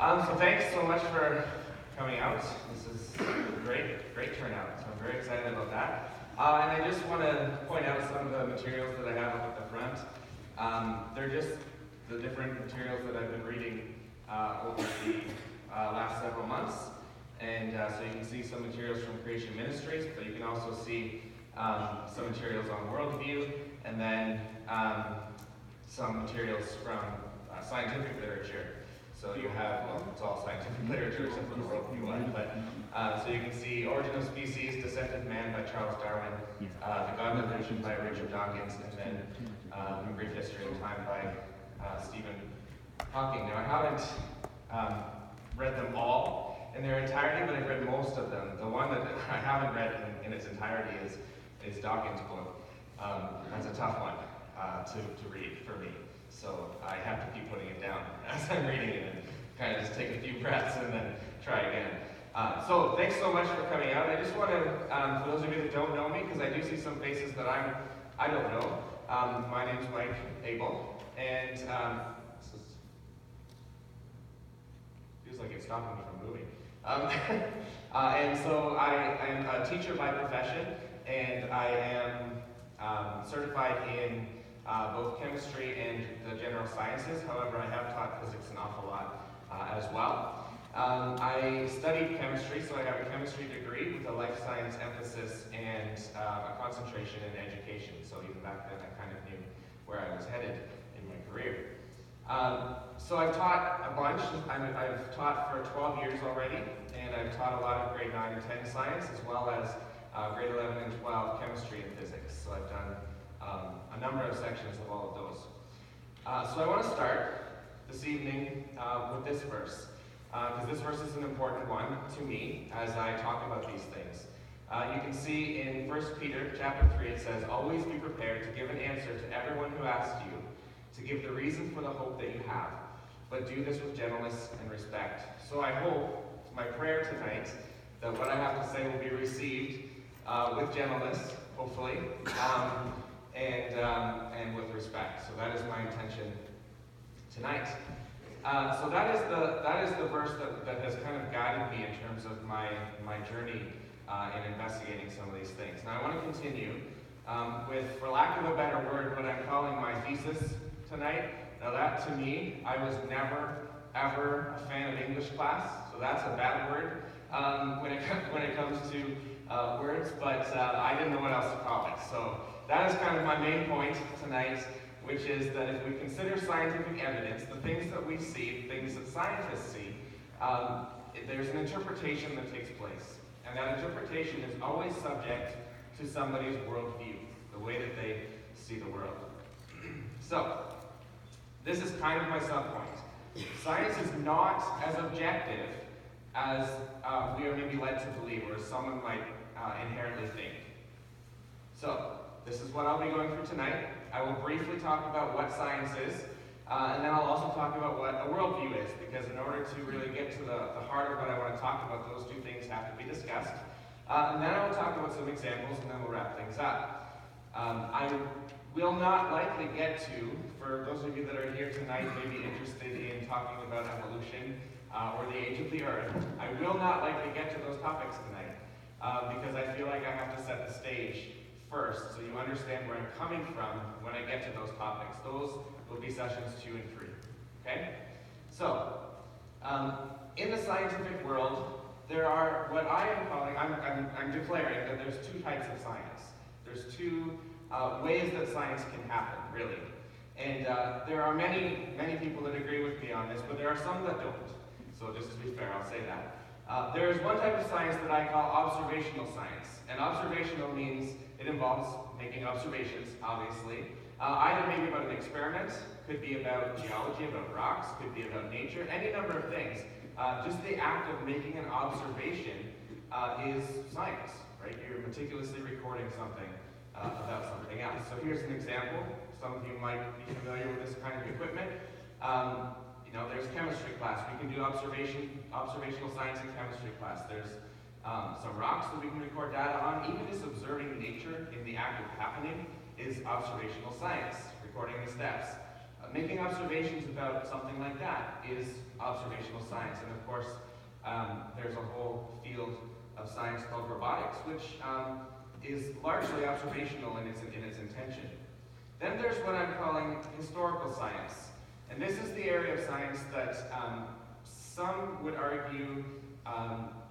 So thanks so much for coming out. This is a great turnout, so I'm very excited about that. And I just want to point out some of the materials that I have up at the front. They're just the different materials that I've been reading over the last several months. And so you can see some materials from Creation Ministries, but you can also see some materials on Worldview, and then some materials from scientific literature. So you have, well, it's all scientific literature except for the Worldview one, but so you can see Origin of Species, Descent of Man by Charles Darwin, The God of Evolution by Richard Dawkins, and then A Brief History of Time by Stephen Hawking. Now I haven't read them all in their entirety, but I've read most of them. The one that I haven't read in its entirety is Dawkins' book. That's a tough one to read for me. So I have to keep putting it down as I'm reading it and kind of just take a few breaths and then try again. So thanks so much for coming out. I just want to, for those of you that don't know me, because I do see some faces that I don't know. My name's Mike Abel, and this feels like it's stopping me from moving. And so I am a teacher by profession, and I am certified in both chemistry and the general sciences. However, I have taught physics an awful lot as well. I studied chemistry, so I have a chemistry degree with a life science emphasis and a concentration in education. So even back then, I kind of knew where I was headed in my career. So I've taught a bunch. I've taught for 12 years already, and I've taught a lot of grade 9 and 10 science, as well as grade 11 and 12 chemistry and physics. So I've done a number of sections of all of those. So I want to start this evening with this verse, because this verse is an important one to me as I talk about these things. You can see in 1 Peter chapter 3, it says, "Always be prepared to give an answer to everyone who asks you, to give the reason for the hope that you have, but do this with gentleness and respect." So I hope, it's my prayer tonight, that what I have to say will be received with gentleness, hopefully, and with respect. So that is my intention tonight. So that is the verse that has kind of guided me in terms of my journey in investigating some of these things. Now I want to continue with, for lack of a better word, what I'm calling my thesis tonight. Now that to me, I was never ever a fan of English class, so that's a bad word when it comes to words, but I didn't know what else to call it. So that is kind of my main point tonight, which is that if we consider scientific evidence, the things that we see, the things that scientists see, there's an interpretation that takes place. And that interpretation is always subject to somebody's worldview, the way that they see the world. So, this is kind of my sub-point. Science is not as objective as we are maybe led to believe, or as someone might inherently think. So, this is what I'll be going through tonight. I will briefly talk about what science is, and then I'll also talk about what a worldview is, because in order to really get to the heart of what I want to talk about, those two things have to be discussed. And then I will talk about some examples, and then we'll wrap things up. I will not likely get to, for those of you that are here tonight, maybe interested in talking about evolution or the age of the earth, I will not likely get to those topics tonight, because I feel like I have to set the stage first, so you understand where I'm coming from when I get to those topics. Those will be sessions 2 and 3. Okay? So, in the scientific world, there are what I am calling, I'm declaring that there's 2 types of science. There's 2 ways that science can happen, really. And there are many people that agree with me on this, but there are some that don't. So just to be fair, I'll say that. There is one type of science that I call observational science. And observational means it involves making observations, obviously. Either maybe about an experiment, could be about geology, about rocks, could be about nature, any number of things. Just the act of making an observation is science, right? You're meticulously recording something about something else. So here's an example. Some of you might be familiar with this kind of equipment. There's chemistry class. We can do observational science in chemistry class. There's some rocks that we can record data on. Even just observing nature in the act of happening is observational science, recording the steps. making observations about something like that is observational science. And of course, there's a whole field of science called robotics, which is largely observational in its intention. Then there's what I'm calling historical science. And this is the area of science that some would argue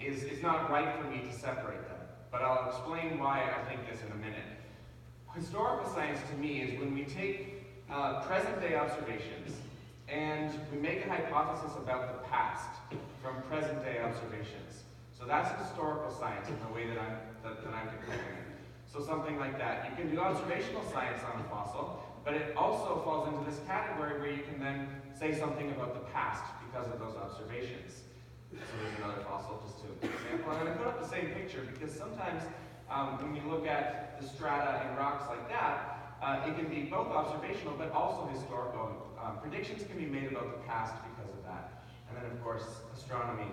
is not right for me to separate them. But I'll explain why I think this in a minute. Historical science to me is when we take present-day observations and we make a hypothesis about the past from present-day observations. So that's historical science in the way that I'm declaring it. So something like that. You can do observational science on a fossil, but it also falls into this category where you can then say something about the past because of those observations. So there's another fossil, just to example. I'm going to put up the same picture because sometimes when you look at the strata and rocks like that, it can be both observational but also historical. Predictions can be made about the past because of that. And then of course, astronomy,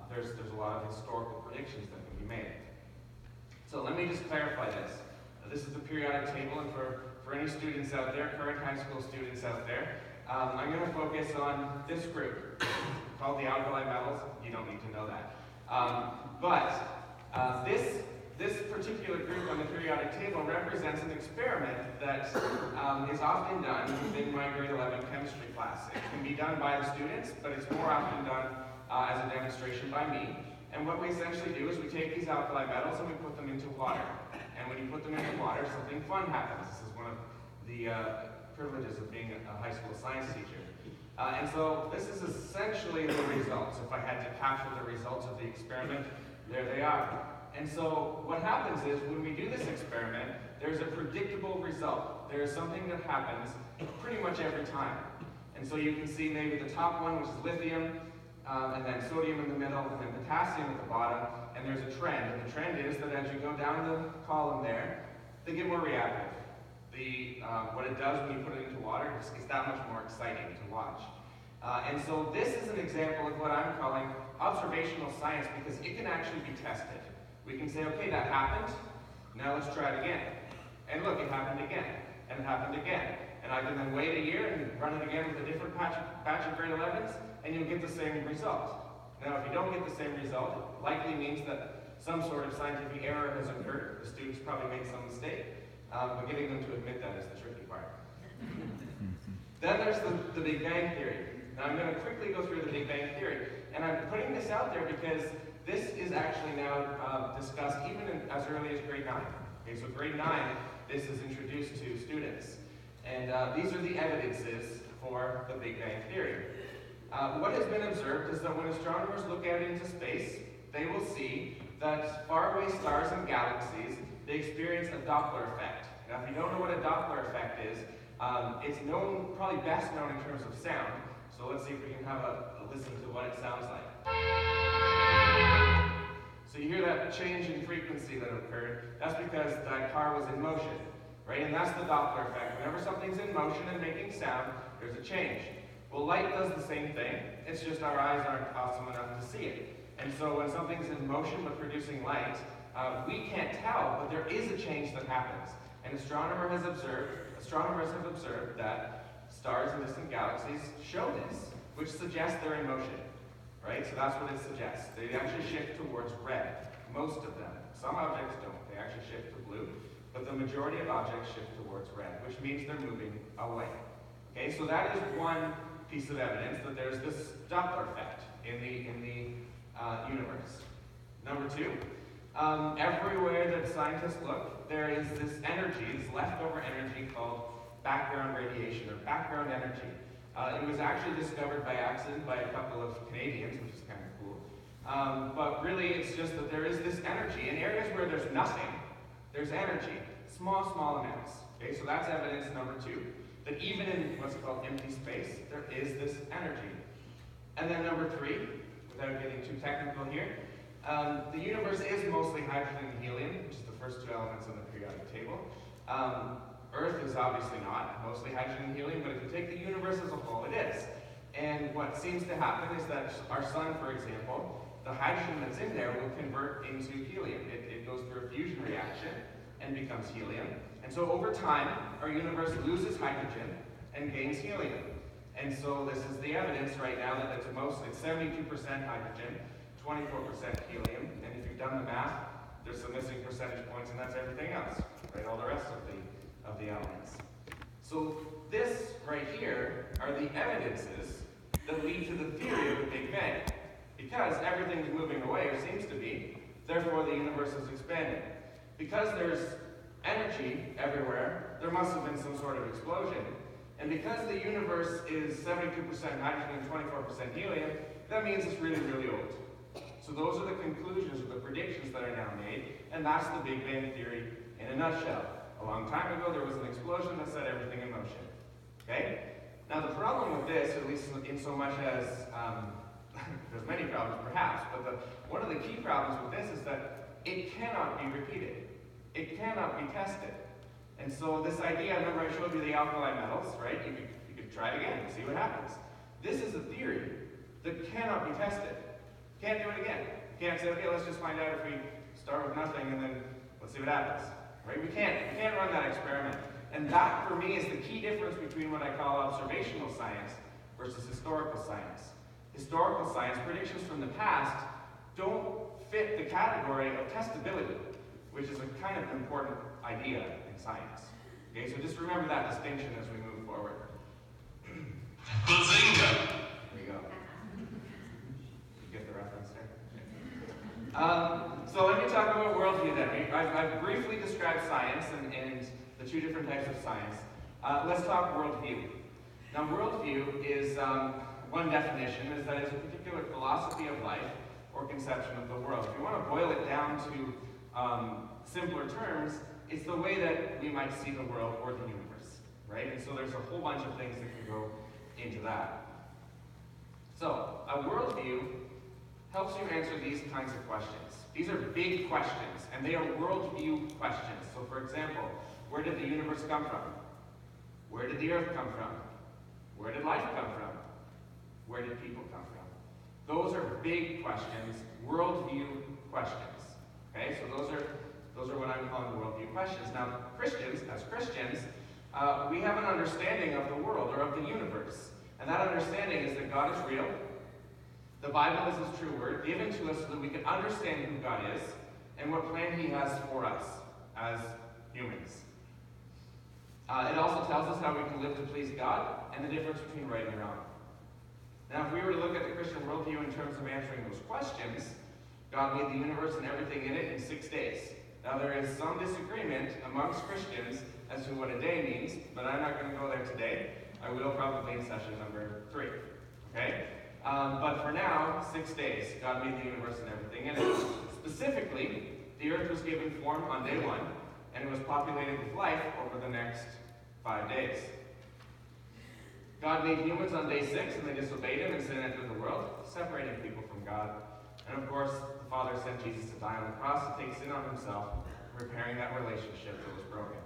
there's a lot of historical predictions that can be made. So let me just clarify this. This is the periodic table, and for any students out there, current high school students out there, I'm going to focus on this group called the alkali metals. You don't need to know that. This particular group on the periodic table represents an experiment that is often done within my grade 11 chemistry class. It can be done by the students, but it's more often done as a demonstration by me. And what we essentially do is we take these alkali metals and we put them into water. And when you put them into water, something fun happens. This is one of the privileges of being a high school science teacher. And so this is essentially the results. If I had to capture the results of the experiment, there they are. And so what happens is when we do this experiment, there's a predictable result. There is something that happens pretty much every time. And so you can see maybe the top one, which is lithium, and then sodium in the middle, and then potassium at the bottom, and there's a trend. And the trend is that as you go down the column there, they get more reactive. What it does when you put it into water, it just gets that much more exciting to watch. And so this is an example of what I'm calling observational science because it can actually be tested. We can say, okay, that happened, now let's try it again. And look, it happened again, and it happened again. And I can then wait a year and run it again with a different batch of grade 11s, and you'll get the same result. Now, if you don't get the same result, it likely means that some sort of scientific error has occurred. The students probably made some mistake, but getting them to admit that is the tricky part. Then there's the Big Bang Theory. Now, I'm going to quickly go through the Big Bang Theory, and I'm putting this out there because this is actually now discussed even as early as grade 9. Okay, so grade 9, this is introduced to students. And these are the evidences for the Big Bang Theory. What has been observed is that when astronomers look out into space, they will see that faraway stars and galaxies, they experience a Doppler effect. Now, if you don't know what a Doppler effect is, it's known, probably best known in terms of sound. So let's see if we can have a listen to what it sounds like. So you hear that change in frequency that occurred. That's because that car was in motion, right? And that's the Doppler effect. Whenever something's in motion and making sound, there's a change. Well, light does the same thing. It's just our eyes aren't awesome enough to see it. And so when something's in motion but producing light, we can't tell, but there is a change that happens. And astronomers have observed that stars and distant galaxies show this, which suggests they're in motion. Right? So that's what it suggests. They actually shift towards red. Most of them. Some objects don't. They actually shift to blue. But the majority of objects shift towards red, which means they're moving away. Okay, so that is one piece of evidence that there's this Doppler effect in the universe. Number two, everywhere that scientists look, there is this energy, this leftover energy called background radiation or background energy. It was actually discovered by accident by a couple of Canadians, which is kind of cool. But really, it's just that there is this energy. In areas where there's nothing, there's energy. Small amounts. Okay, so that's evidence number two. That even in what's called empty space, there is this energy. And then number three, without getting too technical here, the universe is mostly hydrogen and helium, which is the first two elements on the periodic table. Earth is obviously not mostly hydrogen and helium, but if you take the universe as a whole, it is. And what seems to happen is that our sun, for example, the hydrogen that's in there will convert into helium. It goes through a fusion reaction and becomes helium. And so over time, our universe loses hydrogen and gains helium. And so this is the evidence right now that it's 72% hydrogen, 24% helium, and if you've done the math, there's some missing percentage points, and that's everything else, right? All the rest of the elements. So this right here are the evidences that lead to the theory of the Big Bang. Because everything is moving away, or seems to be, therefore the universe is expanding. Because there's energy everywhere, there must have been some sort of explosion. And because the universe is 72% hydrogen and 24% helium, that means it's really, really old. So those are the conclusions or the predictions that are now made, and that's the Big Bang Theory in a nutshell. A long time ago, there was an explosion that set everything in motion. Okay? Now the problem with this, at least in so much as, there's many problems perhaps, but one of the key problems with this is that it cannot be repeated. It cannot be tested. And so this idea, remember I showed you the alkali metals, right? You could try it again and see what happens. This is a theory that cannot be tested. Can't do it again. Can't say, okay, let's just find out if we start with nothing and then let's see what happens. Right? We can't run that experiment. And that, for me, is the key difference between what I call observational science versus historical science. Historical science, predictions from the past, don't fit the category of testability, which is a kind of important idea in science. Okay, so just remember that distinction as we move forward. Bazinga! There we go. You get the reference there? So let me talk about worldview then. I've briefly described science and the two different types of science. Let's talk worldview. Now worldview is, one definition is that it's a particular philosophy of life or conception of the world. If you want to boil it down to simpler terms, it's the way that we might see the world or the universe, right? And so there's a whole bunch of things that can go into that. So a worldview helps you answer these kinds of questions. These are big questions, and they are worldview questions. So for example, where did the universe come from? Where did the earth come from? Where did life come from? Where did people come from? Those are big questions, worldview questions. Okay, so those are what I'm calling worldview questions. Now, Christians, as Christians, we have an understanding of the world or of the universe. And that understanding is that God is real. The Bible is His true word, given to us so that we can understand who God is and what plan He has for us as humans. It also tells us how we can live to please God and the difference between right and wrong. Now, if we were to look at the Christian worldview in terms of answering those questions, God made the universe and everything in it in 6 days. Now, there is some disagreement amongst Christians as to what a day means, but I'm not going to go there today. I will probably in session number 3. Okay? But for now, 6 days, God made the universe and everything in it. Specifically, the earth was given form on day 1, and it was populated with life over the next 5 days. God made humans on day 6, and they disobeyed Him and sin entered the world, separating people from God. And of course, the Father sent Jesus to die on the cross to take sin on Himself, repairing that relationship that was broken.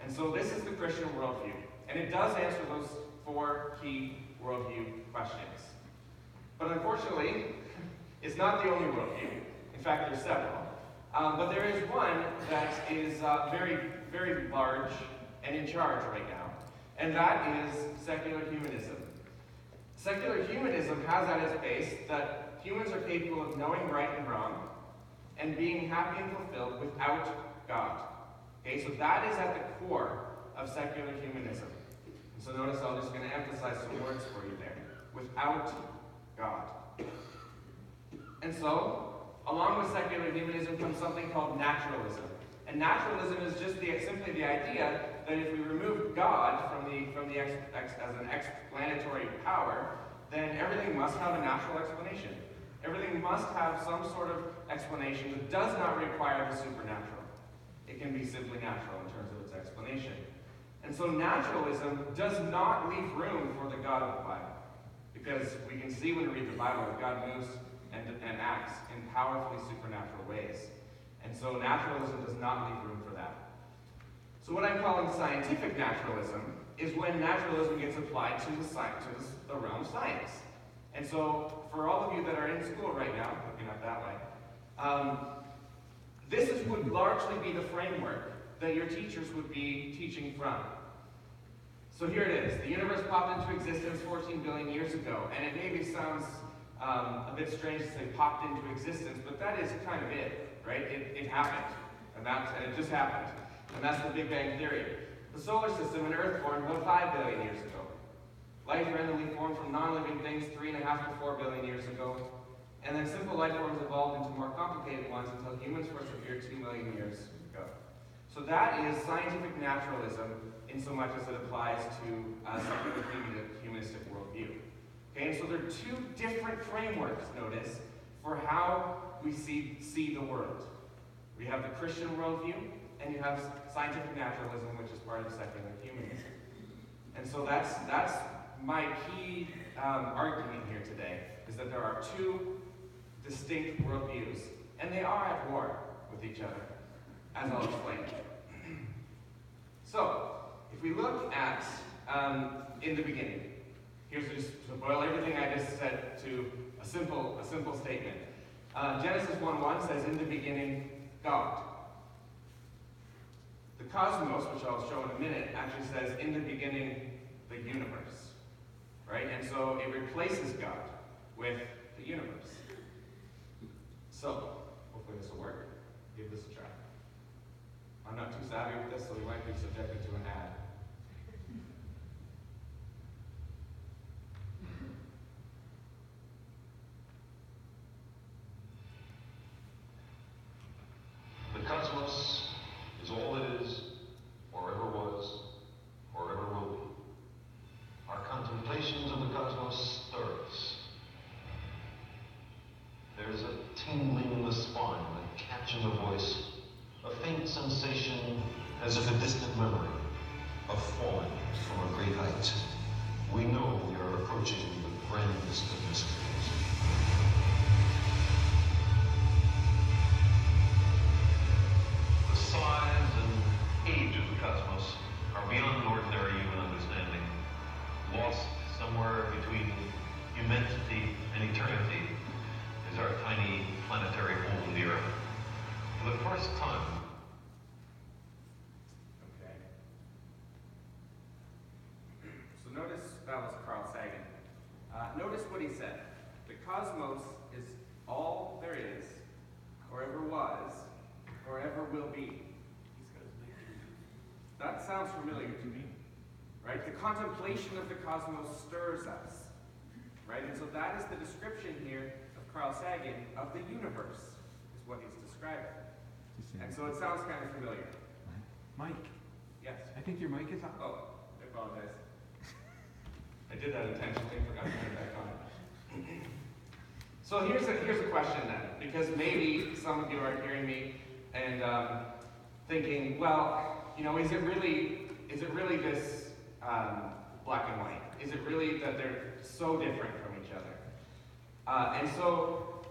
And so this is the Christian worldview. And it does answer those 4 key worldview questions. But unfortunately, it's not the only worldview. In fact, there's several. But there is one that is very, very large and in charge right now. And that is secular humanism. Secular humanism has at its base that humans are capable of knowing right and wrong and being happy and fulfilled without God. Okay, so that is at the core of secular humanism. And so notice I'm just going to emphasize some words for you there. Without God. And so, along with secular humanism comes something called naturalism. And naturalism is just simply the idea that if we remove God from as an explanatory power, then everything must have a natural explanation. Everything must have some sort of explanation that does not require the supernatural. It can be simply natural in terms of its explanation. And so naturalism does not leave room for the God of the Bible. Because we can see when we read the Bible that God moves and acts in powerfully supernatural ways. And so naturalism does not leave room for that. So what I'm calling scientific naturalism is when naturalism gets applied to the realm of science. And so for all of you that are in school right now, looking at that way, this would largely be the framework that your teachers would be teaching from. So here it is. The universe popped into existence 14 billion years ago, and it maybe sounds a bit strange to say popped into existence, but that is kind of it, right? It happened, and it just happened. And that's the Big Bang Theory. The solar system and Earth formed about 5 billion years ago. Life randomly formed from non-living things 3.5 to 4 billion years ago. And then simple life forms evolved into more complicated ones until humans first appeared 2 million years ago. So that is scientific naturalism in so much as it applies to secular humanistic worldview. Okay, and so there are two different frameworks, notice, for how we see the world. We have the Christian worldview, and you have scientific naturalism, which is part of secular humanism. And so that's my key argument here today, is that there are two distinct worldviews, and they are at war with each other, as I'll explain. So, if we look at in the beginning, here's just to boil everything I just said to a simple statement. Genesis 1:1 says, "In the beginning, God." The cosmos, which I'll show in a minute, actually says, "In the beginning, the universe." Right? And so it replaces God with the universe. So, hopefully this will work. Give this a try. I'm not too savvy with this, so we might be subjected to an ad. The cosmos is all it is, or ever was, or ever will be. Our contemplations of the cosmos stir us. There's a tingling in the spine, a catch in the voice, a faint sensation as if a distant memory of falling from a great height. We know we are approaching the grandest of mysteries. The size and age of the cosmos are beyond ordinary human understanding. Lost somewhere between immensity and eternity is our tiny planetary home, the Earth. For the first time. Okay. So notice that was Carl Sagan. Notice what he said. The cosmos is all there is, or ever was, or ever will be. That sounds familiar to me, right? The contemplation of the cosmos stirs us, right? And so that is the description here of Carl Sagan of the universe, is what he's describing. And so it sounds kind of familiar. Mike. Yes? I think your mic is on. Oh, I apologize. I did that intentionally, forgot to turn it back on. So here's a question then, because maybe some of you are hearing me and thinking, well, you know, is it really this black and white? Is it really that they're so different from each other? And so,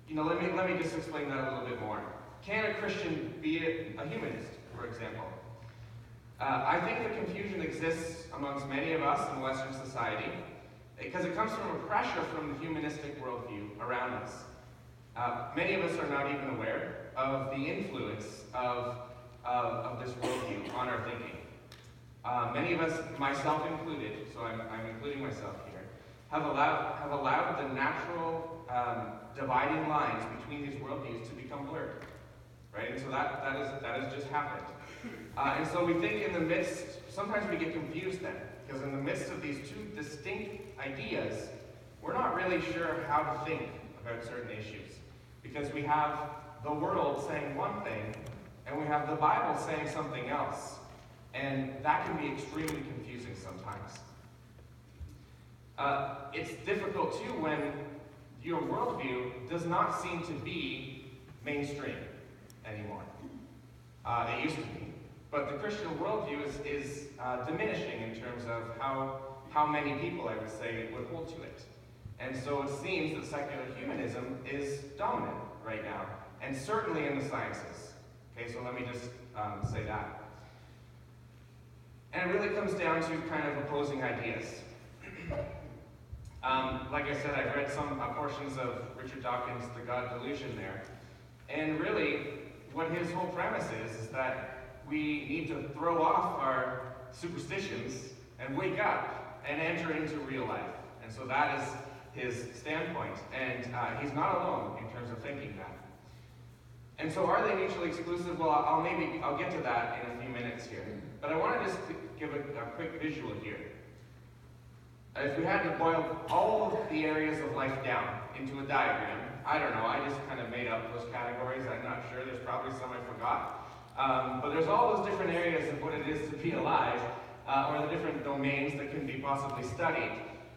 you know, let me just explain that a little bit more. Can a Christian be a humanist, for example? I think the confusion exists amongst many of us in Western society because it comes from a pressure from the humanistic worldview around us. Many of us are not even aware of the influence of this worldview on our thinking. Many of us, myself included, so I'm including myself here, have allowed the natural dividing lines between these worldviews to become blurred, right? And so that has just happened. And so we think in the midst, sometimes we get confused then, because in the midst of these two distinct ideas, we're not really sure how to think about certain issues. Because we have the world saying one thing, and we have the Bible saying something else. And that can be extremely confusing sometimes. It's difficult too when your worldview does not seem to be mainstream anymore. It used to be. But the Christian worldview is diminishing in terms of how many people, I would say, would hold to it. And so it seems that secular humanism is dominant right now, and certainly in the sciences. Okay, so let me just say that. And it really comes down to kind of opposing ideas. Like I said, I've read some portions of Richard Dawkins' The God Delusion there. And really, what his whole premise is that we need to throw off our superstitions and wake up and enter into real life. And so that is his standpoint. And he's not alone in terms of thinking that. And so are they mutually exclusive? Well, I'll get to that in a few minutes here. But I want to just give a quick visual here. If we had to boil all of the areas of life down into a diagram, I don't know, I just kind of made up those categories. I'm not sure, there's probably some I forgot. But there's all those different areas of what it is to be alive, or the different domains that can be possibly studied.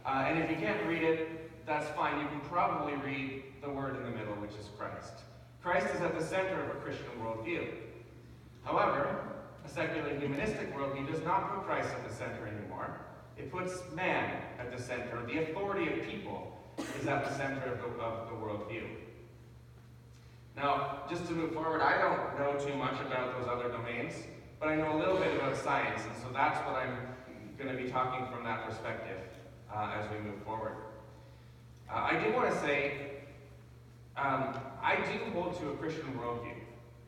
And if you can't read it, that's fine. You can probably read the word in the middle, which is Christ. Christ is at the center of a Christian worldview. However, a secular humanistic worldview does not put Christ at the center anymore. It puts man at the center. The authority of people is at the center of the worldview. Now, just to move forward, I don't know too much about those other domains, but I know a little bit about science, and so that's what I'm going to be talking from that perspective as we move forward. I do want to say, I do hold to a Christian worldview,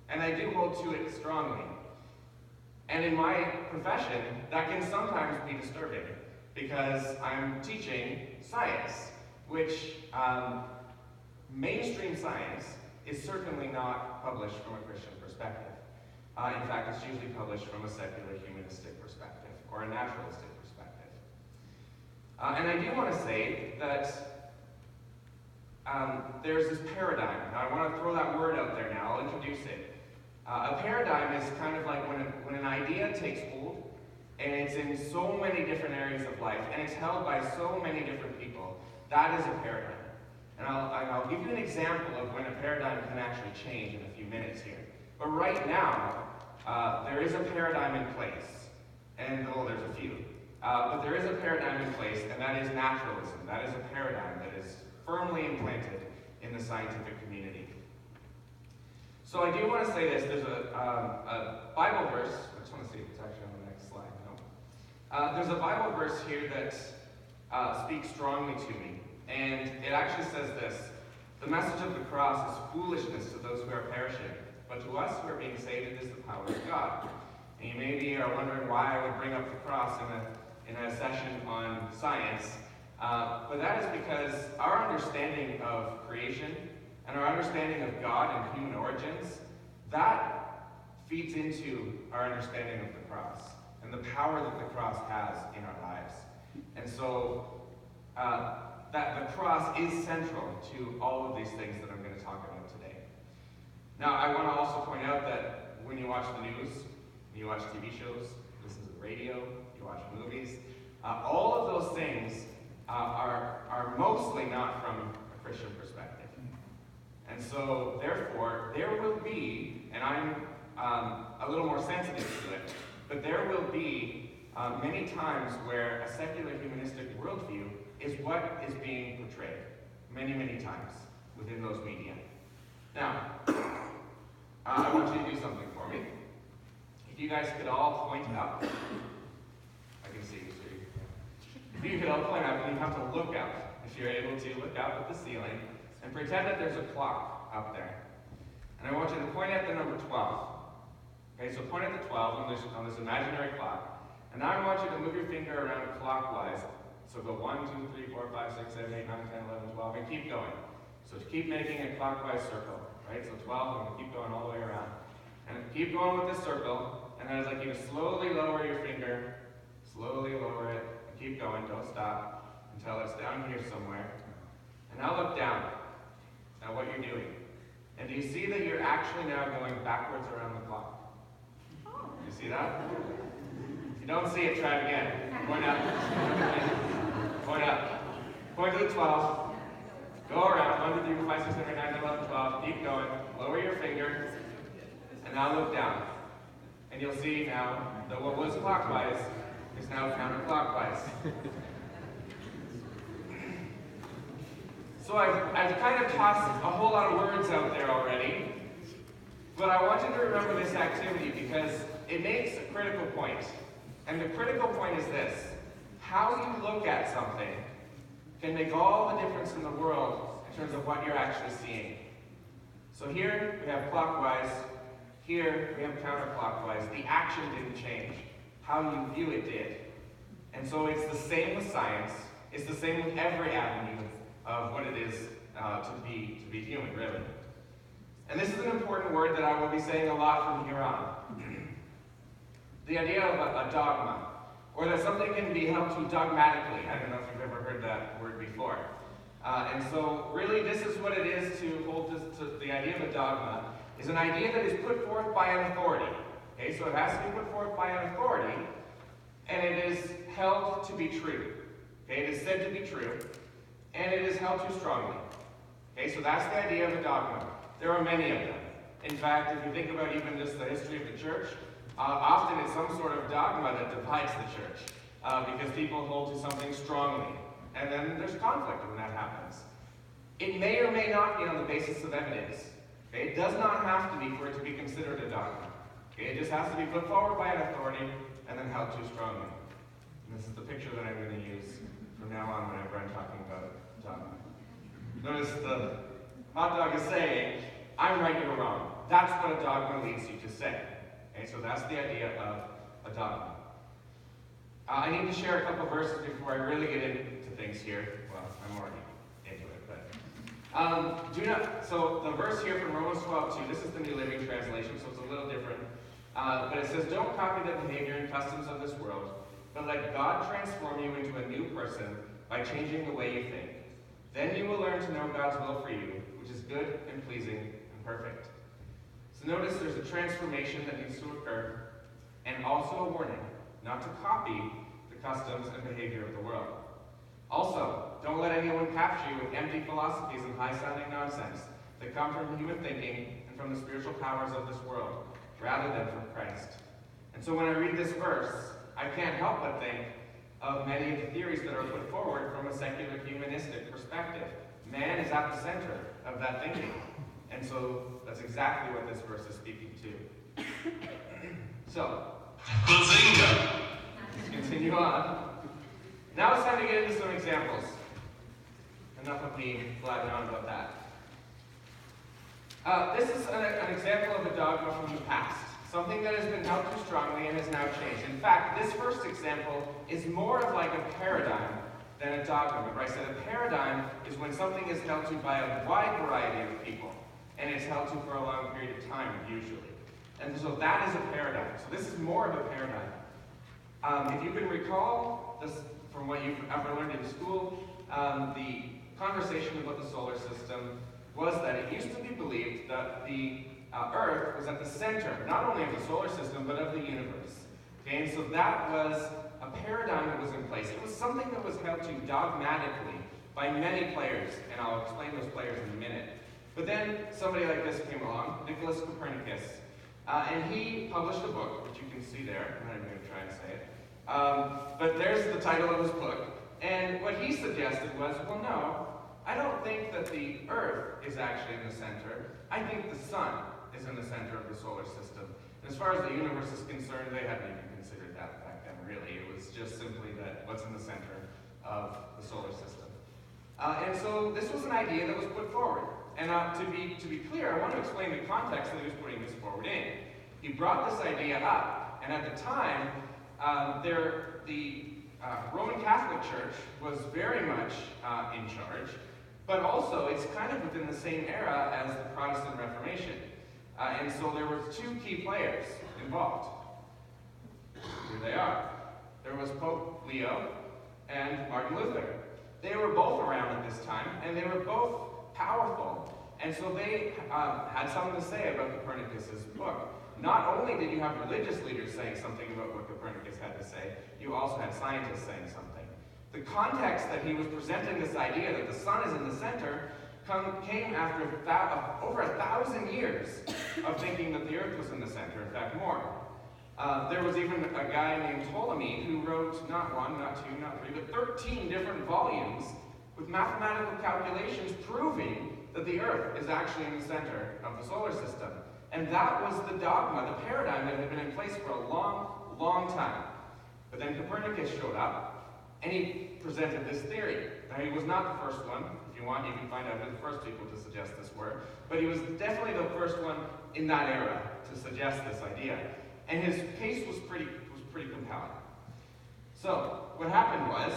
and I do hold to it strongly. And in my profession, that can sometimes be disturbing, because I'm teaching science, which mainstream science is certainly not published from a Christian perspective. In fact, it's usually published from a secular humanistic perspective, or a naturalistic perspective. And I do want to say that there's this paradigm. Now, I want to throw that word out there now. I'll introduce it. A paradigm is kind of like when an idea takes hold, and it's in so many different areas of life, and it's held by so many different people. That is a paradigm. And I'll give you an example of when a paradigm can actually change in a few minutes here. But right now, there is a paradigm in place. And, well, there's a few. But there is a paradigm in place, and that is naturalism. That is a paradigm that is firmly implanted in the scientific community. So I do want to say this. There's a Bible verse. I just want to see if it's actually on the next slide. No. There's a Bible verse here that speaks strongly to me. And it actually says this: the message of the cross is foolishness to those who are perishing, but to us who are being saved, it is the power of God. And you maybe are wondering why I would bring up the cross in a session on science. But that is because our understanding of creation and our understanding of God and human origins, that feeds into our understanding of the cross and the power that the cross has in our lives. And so that the cross is central to all of these things that I'm going to talk about today. Now, I want to also point out that when you watch the news, you watch TV shows, listen to the radio, you watch movies, all of those things are mostly not from a Christian perspective. And so, therefore, there will be, and I'm a little more sensitive to it, but there will be many times where a secular humanistic worldview is what is being portrayed. Many, many times within those media. Now, I want you to do something for me. If you guys could all point up. I can see you, so if you could all point up, and you have to look up. If you're able to, look up at the ceiling and pretend that there's a clock up there. And I want you to point at the number 12. Okay, so point at the 12 on this imaginary clock. And now I want you to move your finger around clockwise. So go 1, 2, 3, 4, 5, 6, 7, 8, 9, 10, 11, 12, and keep going. So keep making a clockwise circle, right? So 12, I'm going to keep going all the way around. And keep going with this circle, and then I'd like you to slowly lower your finger, slowly lower it, and keep going, don't stop, until it's down here somewhere. And now look down at what you're doing. And do you see that you're actually now going backwards around the clock? You see that? If you don't see it, try it again. Point up. Point up. Point to the 12. Go around. 1, 2, 3, 4, 5, 6, 7, 8, 9, 10, 11, 12. Keep going. Lower your finger. And now look down. And you'll see now that what was clockwise is now counterclockwise. So I've kind of tossed a whole lot of words out there already. But I want you to remember this activity because it makes a critical point. And the critical point is this: how you look at something can make all the difference in the world in terms of what you're actually seeing. So here we have clockwise, here we have counterclockwise. The action didn't change. how you view it did. And so it's the same with science. It's the same with every avenue of what it is to be human, really. And this is an important word that I will be saying a lot from here on. The idea of a dogma, or that something can be held to dogmatically. I don't know if you've ever heard that word before. And so really this is what it is to hold this to the idea of a dogma, is an idea that is put forth by an authority. Okay, so it has to be put forth by an authority, and it is held to be true. Okay, it is said to be true, and it is held too strongly. Okay, so that's the idea of a dogma. There are many of them. In fact, if you think about even just the history of the church, often it's some sort of dogma that divides the church, because people hold to something strongly, and then there's conflict when that happens. It may or may not be on the basis of evidence. Okay, it does not have to be for it to be considered a dogma. Okay, it just has to be put forward by an authority and then held too strongly. And this is the picture that I'm going to use from now on whenever I'm talking about dogma. Notice the hot dog is saying, I'm right, you're wrong. That's what a dogma leads you to say. Okay, so that's the idea of a dogma. I need to share a couple verses before I really get into things here. Well, I'm already into it, but so the verse here from Romans 12:2, this is the New Living Translation, so it's a little different. But it says, don't copy the behavior and customs of this world, but let God transform you into a new person by changing the way you think. Then you will learn to know God's will for you, which is good and pleasing and perfect. So notice there's a transformation that needs to occur, and also a warning not to copy the customs and behavior of the world. Also, don't let anyone capture you with empty philosophies and high-sounding nonsense that come from human thinking and from the spiritual powers of this world, rather than from Christ. And so when I read this verse, I can't help but think of many of the theories that are put forward from a secular humanistic perspective. Man is at the center of that thinking. And so that's exactly what this verse is speaking to. So, let's continue on. Now it's time to get into some examples. Enough of me blabbing on about that. This is an example of a dogma from the past. Something that has been held too strongly and has now changed. In fact, this first example is more of like a paradigm than a dogma. Remember I said a paradigm is when something is held to by a wide variety of people, and it's held to for a long period of time, usually. And so that is a paradigm. So this is more of a paradigm. If you can recall this from what you've ever learned in school, the conversation about the solar system was that it used to be believed that the Earth was at the center, not only of the solar system, but of the universe. Okay, and so that was a paradigm that was in place. It was something that was held to dogmatically by many players, and I'll explain those players in a minute. But then somebody like this came along, Nicholas Copernicus, and he published a book, which you can see there. I'm not even going to try and say it. But there's the title of his book. And what he suggested was, well, no, I don't think that the Earth is actually in the center. I think the sun is in the center of the solar system. And as far as the universe is concerned, they hadn't even considered that back then, really. It was just simply that what's in the center of the solar system. And so this was an idea that was put forward. And to be clear, I want to explain the context that he was putting this forward in. He brought this idea up, and at the time, the Roman Catholic Church was very much in charge, but also it's kind of within the same era as the Protestant Reformation. And so there were two key players involved. Here they are. There was Pope Leo and Martin Luther. They were both around at this time, and they were both powerful. And so they had something to say about Copernicus's book. Not only did you have religious leaders saying something about what Copernicus had to say, you also had scientists saying something. The context that he was presenting this idea that the sun is in the center came after over 1,000 years of thinking that the Earth was in the center, in fact more. There was even a guy named Ptolemy who wrote not one, not two, not three, but 13 different volumes with mathematical calculations proving that the Earth is actually in the center of the solar system. And that was the dogma, the paradigm that had been in place for a long, long time. But then Copernicus showed up, and he presented this theory. Now, he was not the first one. If you want, you can find out who the first people to suggest this were. But he was definitely the first one in that era to suggest this idea. And his case was pretty pretty compelling. So what happened was,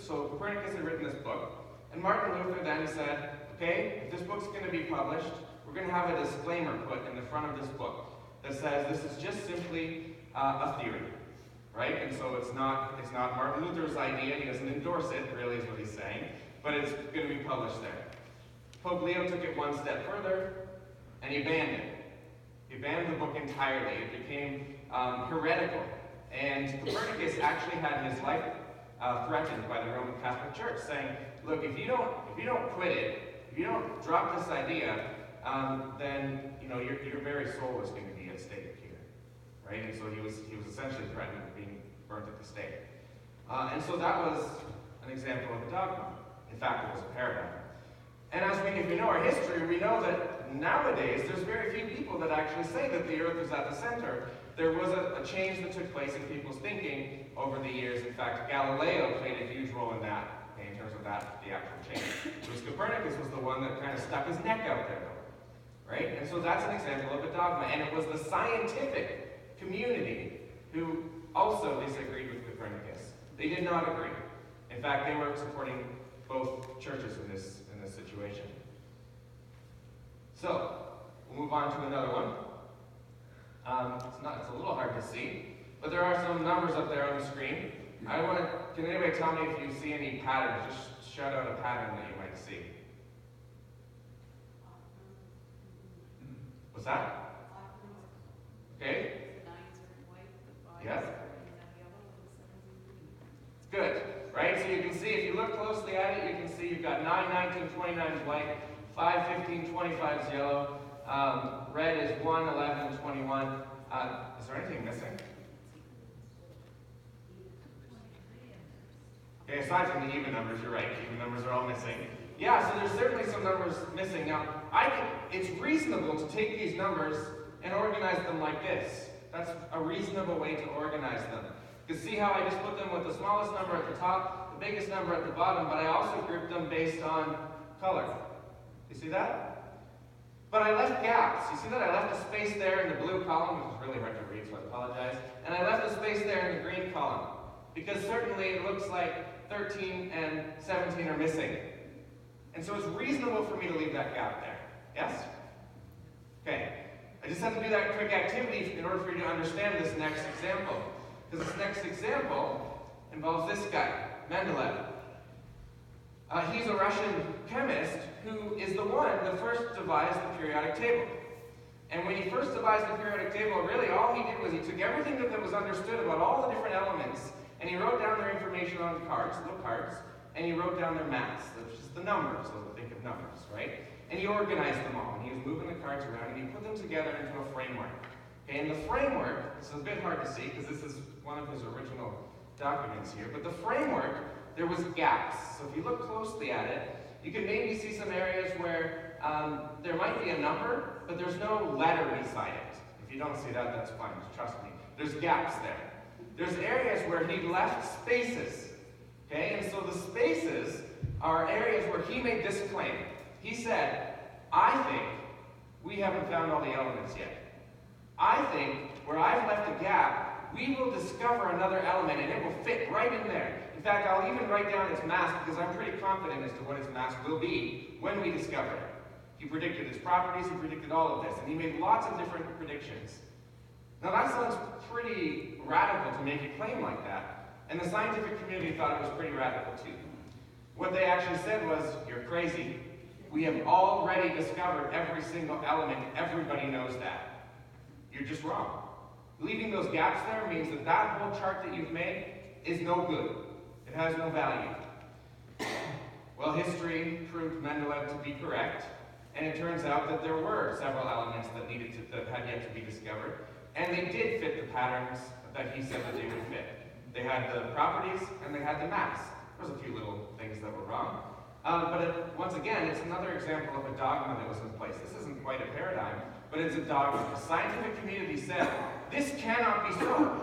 Copernicus had written this book, and Martin Luther then said, okay, if this book's going to be published, we're going to have a disclaimer put in the front of this book that says this is just simply a theory, right? And so it's not Martin Luther's idea, he doesn't endorse it, really is what he's saying, but it's going to be published there. Pope Leo took it one step further, and he banned it. He banned the book entirely. It became heretical. And Copernicus actually had his life threatened by the Roman Catholic Church, saying, look, if you don't quit it, if you don't drop this idea, then your very soul is going to be at stake here, right? And so he was essentially threatened with being burnt at the stake. And so that was an example of a dogma. In fact, it was a paradigm. And if we know our history, we know that nowadays there's very few people that actually say that the earth is at the center. There was a change that took place in people's thinking over the years. In fact, Galileo played a huge role in that, in terms of the actual change. Because Copernicus was the one that kind of stuck his neck out there, though, right? And so that's an example of a dogma. And it was the scientific community who also disagreed with Copernicus. They did not agree. In fact, they were supporting both churches in this situation. So, we'll move on to another one. It's a little hard to see, but there are some numbers up there on the screen. Can anybody tell me if you see any patterns? Just shout out a pattern that you might see. What's that? Okay. Yes. Good, right? So you can see, if you look closely at it, you can see you've got 9, 19, 29 is white, 5, 15, 25 is yellow, red is 1, 11, 21. Is there anything missing? Okay, aside from the even numbers, you're right, even numbers are all missing. Yeah, so there's certainly some numbers missing. Now, it's reasonable to take these numbers and organize them like this. That's a reasonable way to organize them. You can see how I just put them with the smallest number at the top, the biggest number at the bottom, but I also grouped them based on color. You see that? But I left gaps. You see that? I left a space there in the blue column, which is really hard to read, so I apologize. And I left a space there in the green column, because certainly it looks like 13 and 17 are missing. And so it's reasonable for me to leave that gap there. Yes? Okay. I just have to do that quick activity in order for you to understand this next example. Because this next example involves this guy, Mendeleev. He's a Russian chemist who is the one that first devised the periodic table. And when he first devised the periodic table, really all he did was he took everything that was understood about all the different elements, and he wrote down their information on cards, little cards, and he wrote down their mass, which is the numbers, so think of numbers, right? And he organized them all, and he was moving the cards around, and he put them together into a framework. Okay, and the framework, this is a bit hard to see because this is one of his original documents here, but the framework, there was gaps. So if you look closely at it, you can maybe see some areas where there might be a number, but there's no letter beside it. If you don't see that, that's fine, trust me. There's gaps there. There's areas where he left spaces. Okay, and so the spaces are areas where he made this claim. He said, I think we haven't found all the elements yet. I think where I've left a gap, we will discover another element and it will fit right in there. In fact, I'll even write down its mass because I'm pretty confident as to what its mass will be when we discover it. He predicted its properties, he predicted all of this, and he made lots of different predictions. Now that sounds pretty radical to make a claim like that, and the scientific community thought it was pretty radical too. What they actually said was, you're crazy. We have already discovered every single element, everybody knows that. You're just wrong. Leaving those gaps there means that that whole chart that you've made is no good. It has no value. Well, history proved Mendeleev to be correct, and it turns out that there were several elements that had yet to be discovered, and they did fit the patterns that he said that they would fit. They had the properties, and they had the mass. There was a few little things that were wrong. Once again, it's another example of a dogma that was in place. This isn't quite a paradigm, but it's a dogma. The scientific community said, this cannot be so.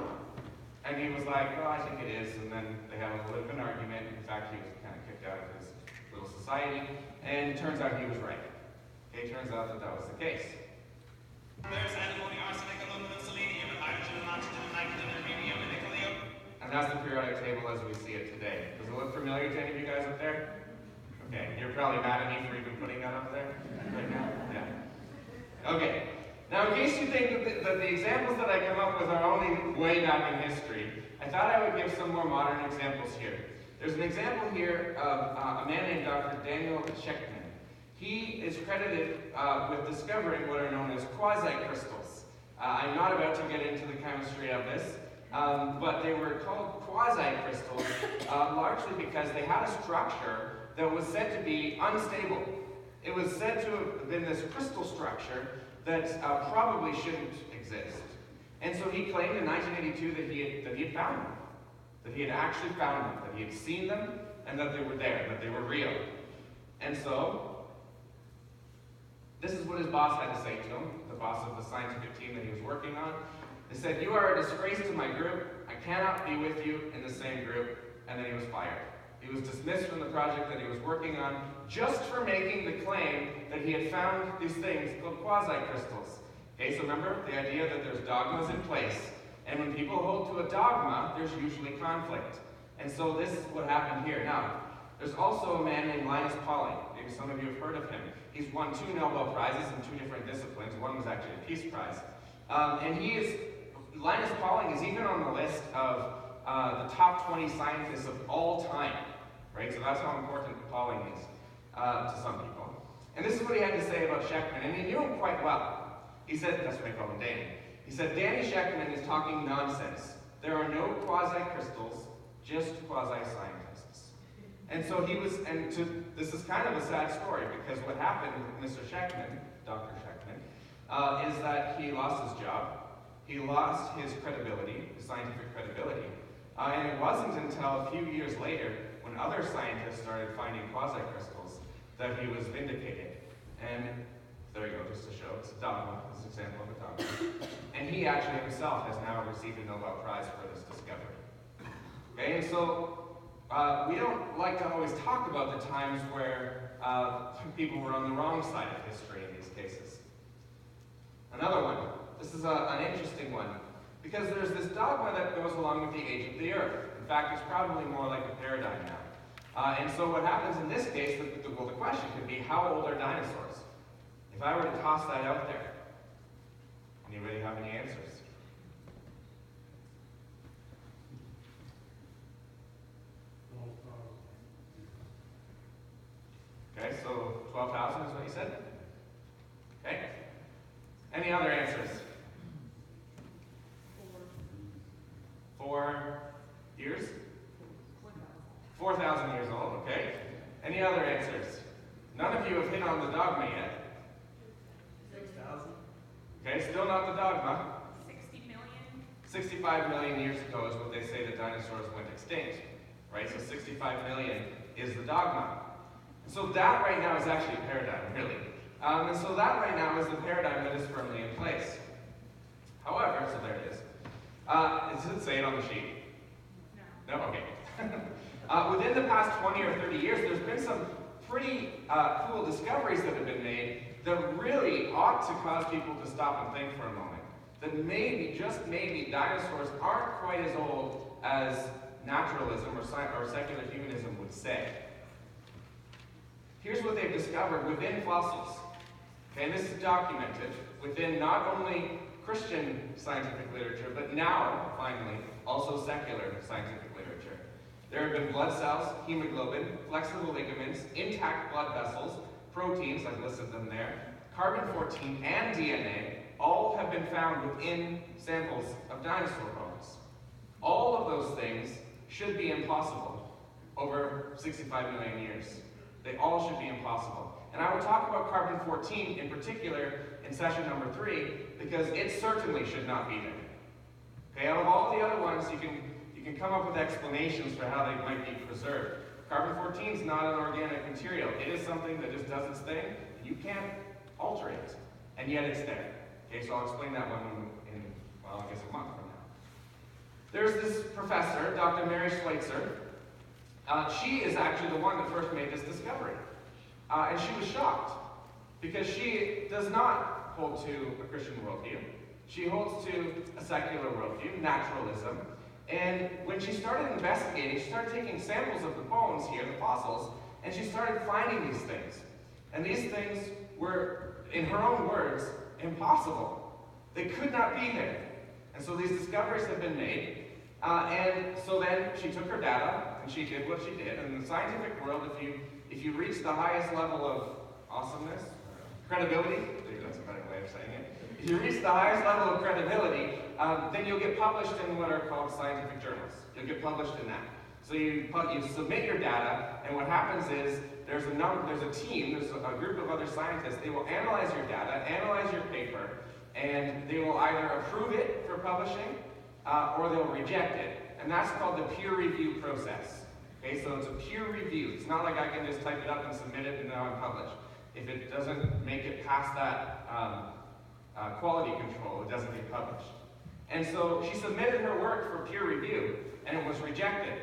And he was like, well, I think it is. And then they had a little bit of an argument. In fact, he was kind of kicked out of his little society. And it turns out he was right. Okay, it turns out that that was the case. There's antimony, arsenic, aluminum, selenium, and hydrogen, And that's the periodic table as we see it today. Does it look familiar to any of you guys up there? Okay, you're probably mad at me for even putting that up there right now? Yeah. Okay. Now, in case you think that the examples that I come up with are only way back in history, I thought I would give some more modern examples here. There's an example here of a man named Dr. Daniel Shechtman. He is credited with discovering what are known as quasi-crystals. I'm not about to get into the chemistry of this, but they were called quasi-crystals largely because they had a structure that was said to be unstable. It was said to have been this crystal structure that probably shouldn't exist. And so he claimed in 1982 that he had found them, that he had actually found them, that he had seen them, and that they were there, that they were real. And so, this is what his boss had to say to him, the boss of the scientific team that he was working on. They said, "You are a disgrace to my group. I cannot be with you in the same group." And then he was fired. He was dismissed from the project that he was working on just for making the claim that he had found these things called quasi-crystals. Okay, so remember the idea that there's dogmas in place. And when people hold to a dogma, there's usually conflict. And so this is what happened here. Now, there's also a man named Linus Pauling. Maybe some of you have heard of him. He's won 2 Nobel Prizes in 2 different disciplines. One was actually a Peace Prize. Linus Pauling is even on the list of the top 20 scientists of all time. Right? So that's how important Pauling is to some people. And this is what he had to say about Shechtman, and he knew him quite well. He said, that's what I call him Danny. He said, "Danny Shechtman is talking nonsense. There are no quasi-crystals, just quasi-scientists." And so this is kind of a sad story, because what happened with Mr. Shechtman, Dr. Shechtman, is that he lost his job. He lost his credibility, his scientific credibility. And it wasn't until a few years later, when other scientists started finding quasi-crystals, that he was vindicated. And there you go, just to show, it's a dogma, it's an example of a dogma. And he actually himself has now received a Nobel Prize for this discovery. Okay, and so we don't like to always talk about the times where people were on the wrong side of history in these cases. Another one, this is an interesting one, because there's this dogma that goes along with the age of the earth. In fact, it's probably more like a paradigm now. And so what happens in this case, the question could be, how old are dinosaurs? If I were to toss that out there, anybody have any answers? Okay, so 12,000 is what you said? Okay. Any other answers? 4 years? 4,000 years old, okay. Any other answers? None of you have hit on the dogma yet. 6,000. Okay, still not the dogma. 60 million. 65 million years ago is what they say the dinosaurs went extinct, right? So 65 million is the dogma. So that right now is actually a paradigm, really. And so that right now is the paradigm that is firmly in place. However, so there it is. Does it say it on the sheet? No. No? Okay. Within the past 20 or 30 years, there's been some pretty cool discoveries that have been made that really ought to cause people to stop and think for a moment. That maybe, just maybe, dinosaurs aren't quite as old as naturalism or secular humanism would say. Here's what they've discovered within fossils. Okay, and this is documented within not only Christian scientific literature, but now, finally, also secular scientific literature. There have been blood cells, hemoglobin, flexible ligaments, intact blood vessels, proteins, I've listed them there, carbon-14, and DNA, all have been found within samples of dinosaur bones. All of those things should be impossible over 65 million years. They all should be impossible. And I will talk about carbon-14 in particular in session number 3, because it certainly should not be there. Okay, out of all the other ones, you can come up with explanations for how they might be preserved. Carbon-14 is not an organic material. It is something that just does its thing. You can't alter it, and yet it's there. Okay, so I'll explain that one in, well, I guess a month from now. There's this professor, Dr. Mary Schweitzer. She is actually the one that first made this discovery. And she was shocked, because she does not hold to a Christian worldview. She holds to a secular worldview, naturalism, and when she started investigating, she started taking samples of the bones here, the fossils, and she started finding these things. And these things were, in her own words, impossible. They could not be there. And so these discoveries have been made. And so then she took her data and she did what she did. And in the scientific world, if you reach the highest level of awesomeness, credibility, maybe that's a better way of saying it. If you reach the highest level of credibility, then you'll get published in what are called scientific journals. You'll get published in that. So you submit your data, and what happens is there's a team, there's a group of other scientists. They will analyze your data, analyze your paper, and they will either approve it for publishing, or they'll reject it. And that's called the peer review process. Okay, so it's a peer review. It's not like I can just type it up and submit it and now I'm published. If it doesn't make it past that quality control, it doesn't get published. And so she submitted her work for peer review, and it was rejected.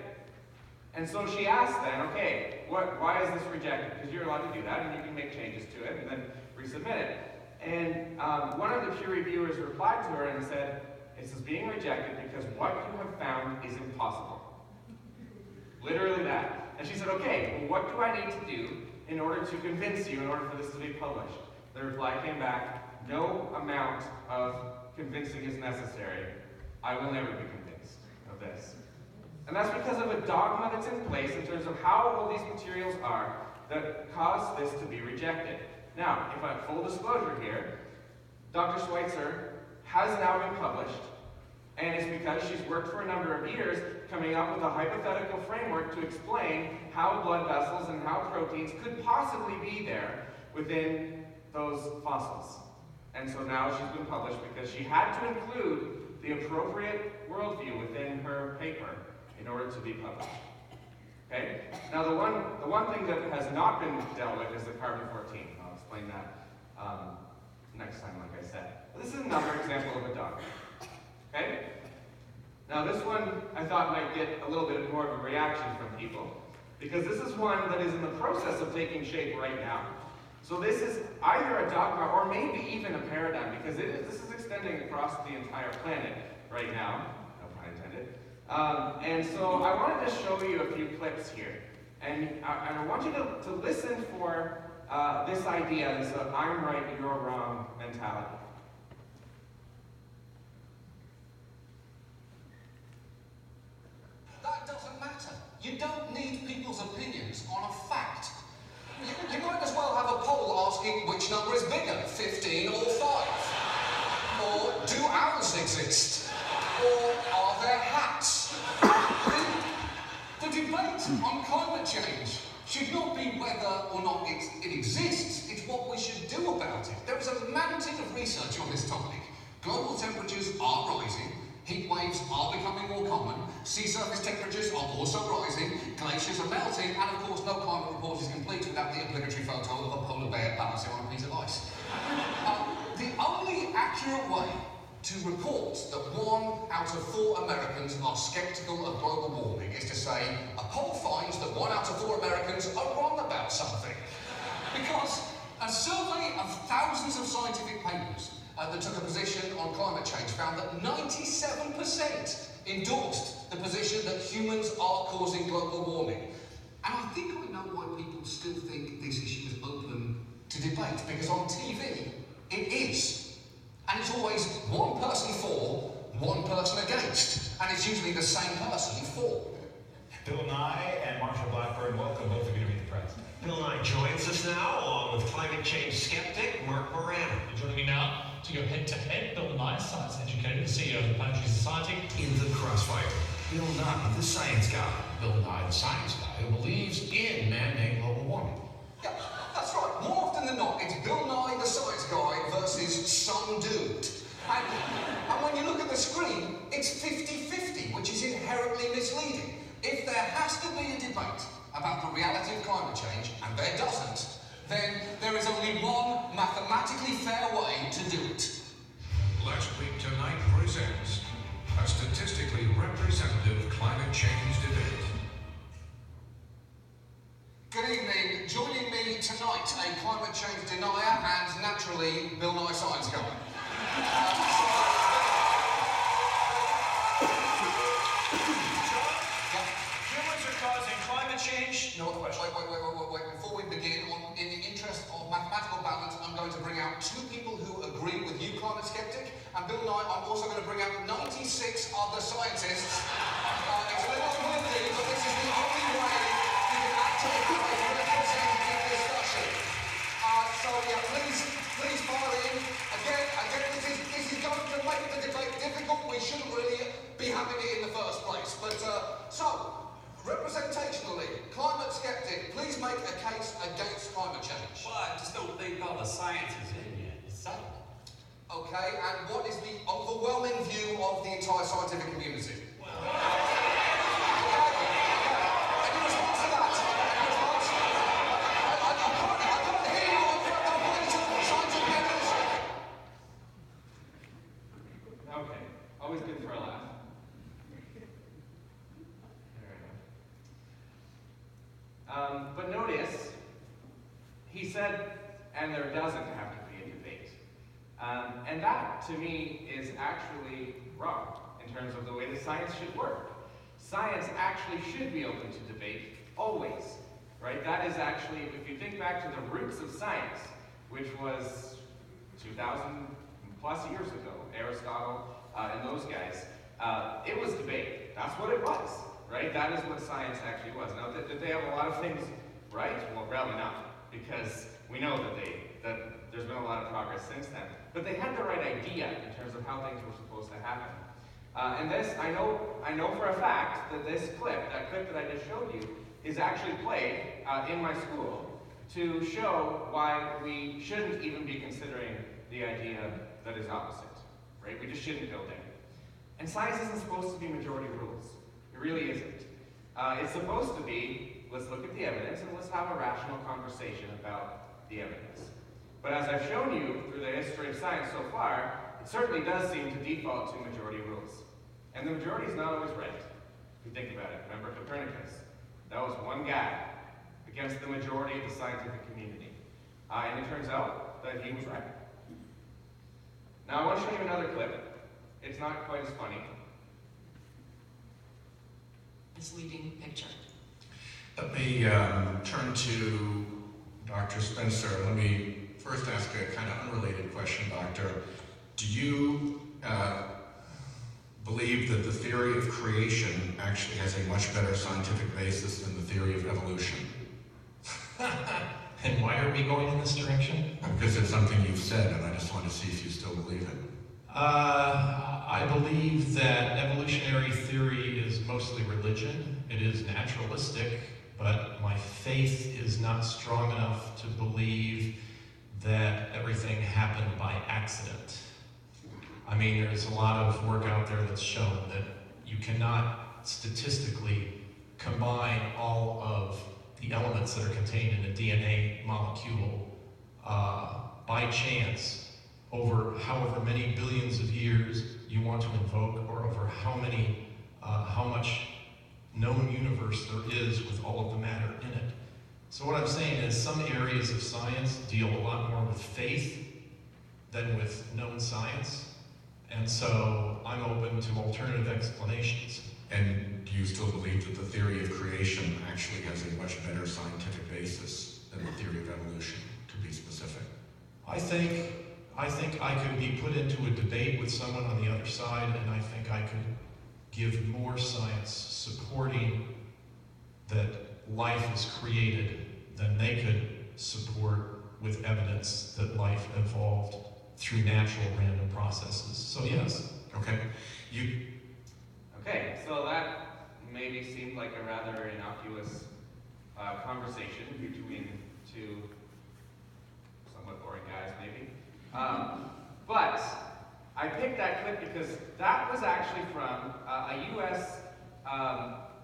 And so she asked then, okay, why is this rejected? Because you're allowed to do that, and you can make changes to it and then resubmit it. And one of the peer reviewers replied to her and said, this is being rejected because what you have found is impossible. Literally that. And she said, okay, well, what do I need to do in order to convince you, in order for this to be published? The reply came back, no amount of convincing is necessary. I will never be convinced of this. And that's because of a dogma that's in place in terms of how all these materials are that cause this to be rejected. Now, if I have full disclosure here, Dr. Schweitzer has now been published, and it's because she's worked for a number of years coming up with a hypothetical framework to explain how blood vessels and how proteins could possibly be there within those fossils. And so now she's been published because she had to include the appropriate worldview within her paper in order to be published. Okay? Now the one thing that has not been dealt with is the carbon-14. I'll explain that next time, like I said. But this is another example of a dogma. Okay? Now this one I thought might get a little bit more of a reaction from people, because this is one that is in the process of taking shape right now. So this is either a dogma or maybe even a paradigm, because this is extending across the entire planet right now, no pun intended. And so I wanted to show you a few clips here, and I want you to listen for this idea, this I'm right, you're wrong mentality. That doesn't matter. You don't need people's opinions on a fact. You might as well have a poll asking which number is bigger, 15 or 5. Or do owls exist? Or are there hats? The debate on climate change should not be whether or not it exists, it's what we should do about it. There is a mountain of research on this topic. Global temperatures are rising. Heat waves are becoming more common, sea surface temperatures are also rising, glaciers are melting, and of course no climate report is complete without the obligatory photo of a polar bear balancing on a piece of ice. The only accurate way to report that 1 out of 4 Americans are sceptical of global warming is to say, a poll finds that 1 out of 4 Americans are wrong about something. Because a survey of thousands of scientific papers that took a position on climate change found that 97% endorsed the position that humans are causing global warming. And I think I know why people still think this issue is open to debate, because on TV, it is. And it's always one person for, one person against. And it's usually the same person for. Bill Nye and Marsha Blackburn, welcome both of you to Meet the Press. Bill Nye joins us now, along with climate change skeptic Mark Moran. Joining me now to go head-to-head, Bill Nye, science educator, the CEO of the Planetary Society. In the crossfire, Bill Nye, the science guy. Bill Nye, the science guy who believes in man-made global warming. Yeah, that's right. More often than not, it's Bill Nye, the science guy, versus some dude. And when you look at the screen, it's 50-50, which is inherently misleading. If there has to be a debate about the reality of climate change, and there doesn't, then there is only one mathematically fair way to do it. Last Week Tonight presents a statistically representative climate change debate. Good evening. Joining me tonight, a climate change denier and, naturally, Bill Nye science guy. causing climate change? No other question. Wait. Before we begin, in the interest of mathematical balance, I'm going to bring out two people who agree with you, climate skeptic, and Bill Nye, I'm also going to bring out 96 other scientists. It's a little windy, but this is the only way you can actually represent the discussion. So yeah, please fire in. Again, this is going to make the debate difficult. We shouldn't really be having it in the first place. But so, representationally, climate skeptic, please make a case against climate change. Well, I just don't think all the science is in yet. It's subtle. Okay, and what is the overwhelming view of the entire scientific community? Any response to that? Any response? I can't hear you. I'm waiting for scientific evidence. Okay, always good for a laugh. But notice, he said, and there doesn't have to be a debate. And that, to me, is actually wrong in terms of the way the science should work. Science actually should be open to debate, always, right? That is actually, if you think back to the roots of science, which was 2,000 plus years ago, Aristotle and those guys, it was debate. That's what it was, right? That is what science actually was. Now, did they have a lot of things right? Well, probably not, because we know that there's been a lot of progress since then. But they had the right idea in terms of how things were supposed to happen. And this, I know for a fact that this clip, that clip that I just showed you, is actually played in my school to show why we shouldn't even be considering the idea that is opposite, right? We just shouldn't go there. And science isn't supposed to be majority rules. It really isn't. It's supposed to be, let's look at the evidence and let's have a rational conversation about the evidence. But as I've shown you through the history of science so far, it certainly does seem to default to majority rules. And the majority is not always right, if you think about it. Remember Copernicus? That was one guy against the majority of the scientific community. And it turns out that he was right. Now I want to show you another clip. It's not quite as funny. Misleading picture. Let me turn to Dr. Spencer. Let me first ask a kind of unrelated question, Doctor. Do you believe that the theory of creation actually has a much better scientific basis than the theory of evolution? And why are we going in this direction? Because it's something you've said, and I just want to see if you still believe it. I believe that evolutionary theory is mostly religion. It is naturalistic, but my faith is not strong enough to believe that everything happened by accident. I mean, there's a lot of work out there that's shown that you cannot statistically combine all of the elements that are contained in a DNA molecule by chance over however many billions of years you want to invoke, or over how much known universe there is with all of the matter in it. So what I'm saying is some areas of science deal a lot more with faith than with known science. And so I'm open to alternative explanations. And do you still believe that the theory of creation actually has a much better scientific basis than the theory of evolution, to be specific? I think I could be put into a debate with someone on the other side, and I think I could give more science supporting that life is created than they could support with evidence that life evolved through natural random processes. So yes. Okay. Okay, so that maybe seemed like a rather innocuous conversation between two somewhat boring guys, maybe. But I picked that clip because that was actually from a U.S.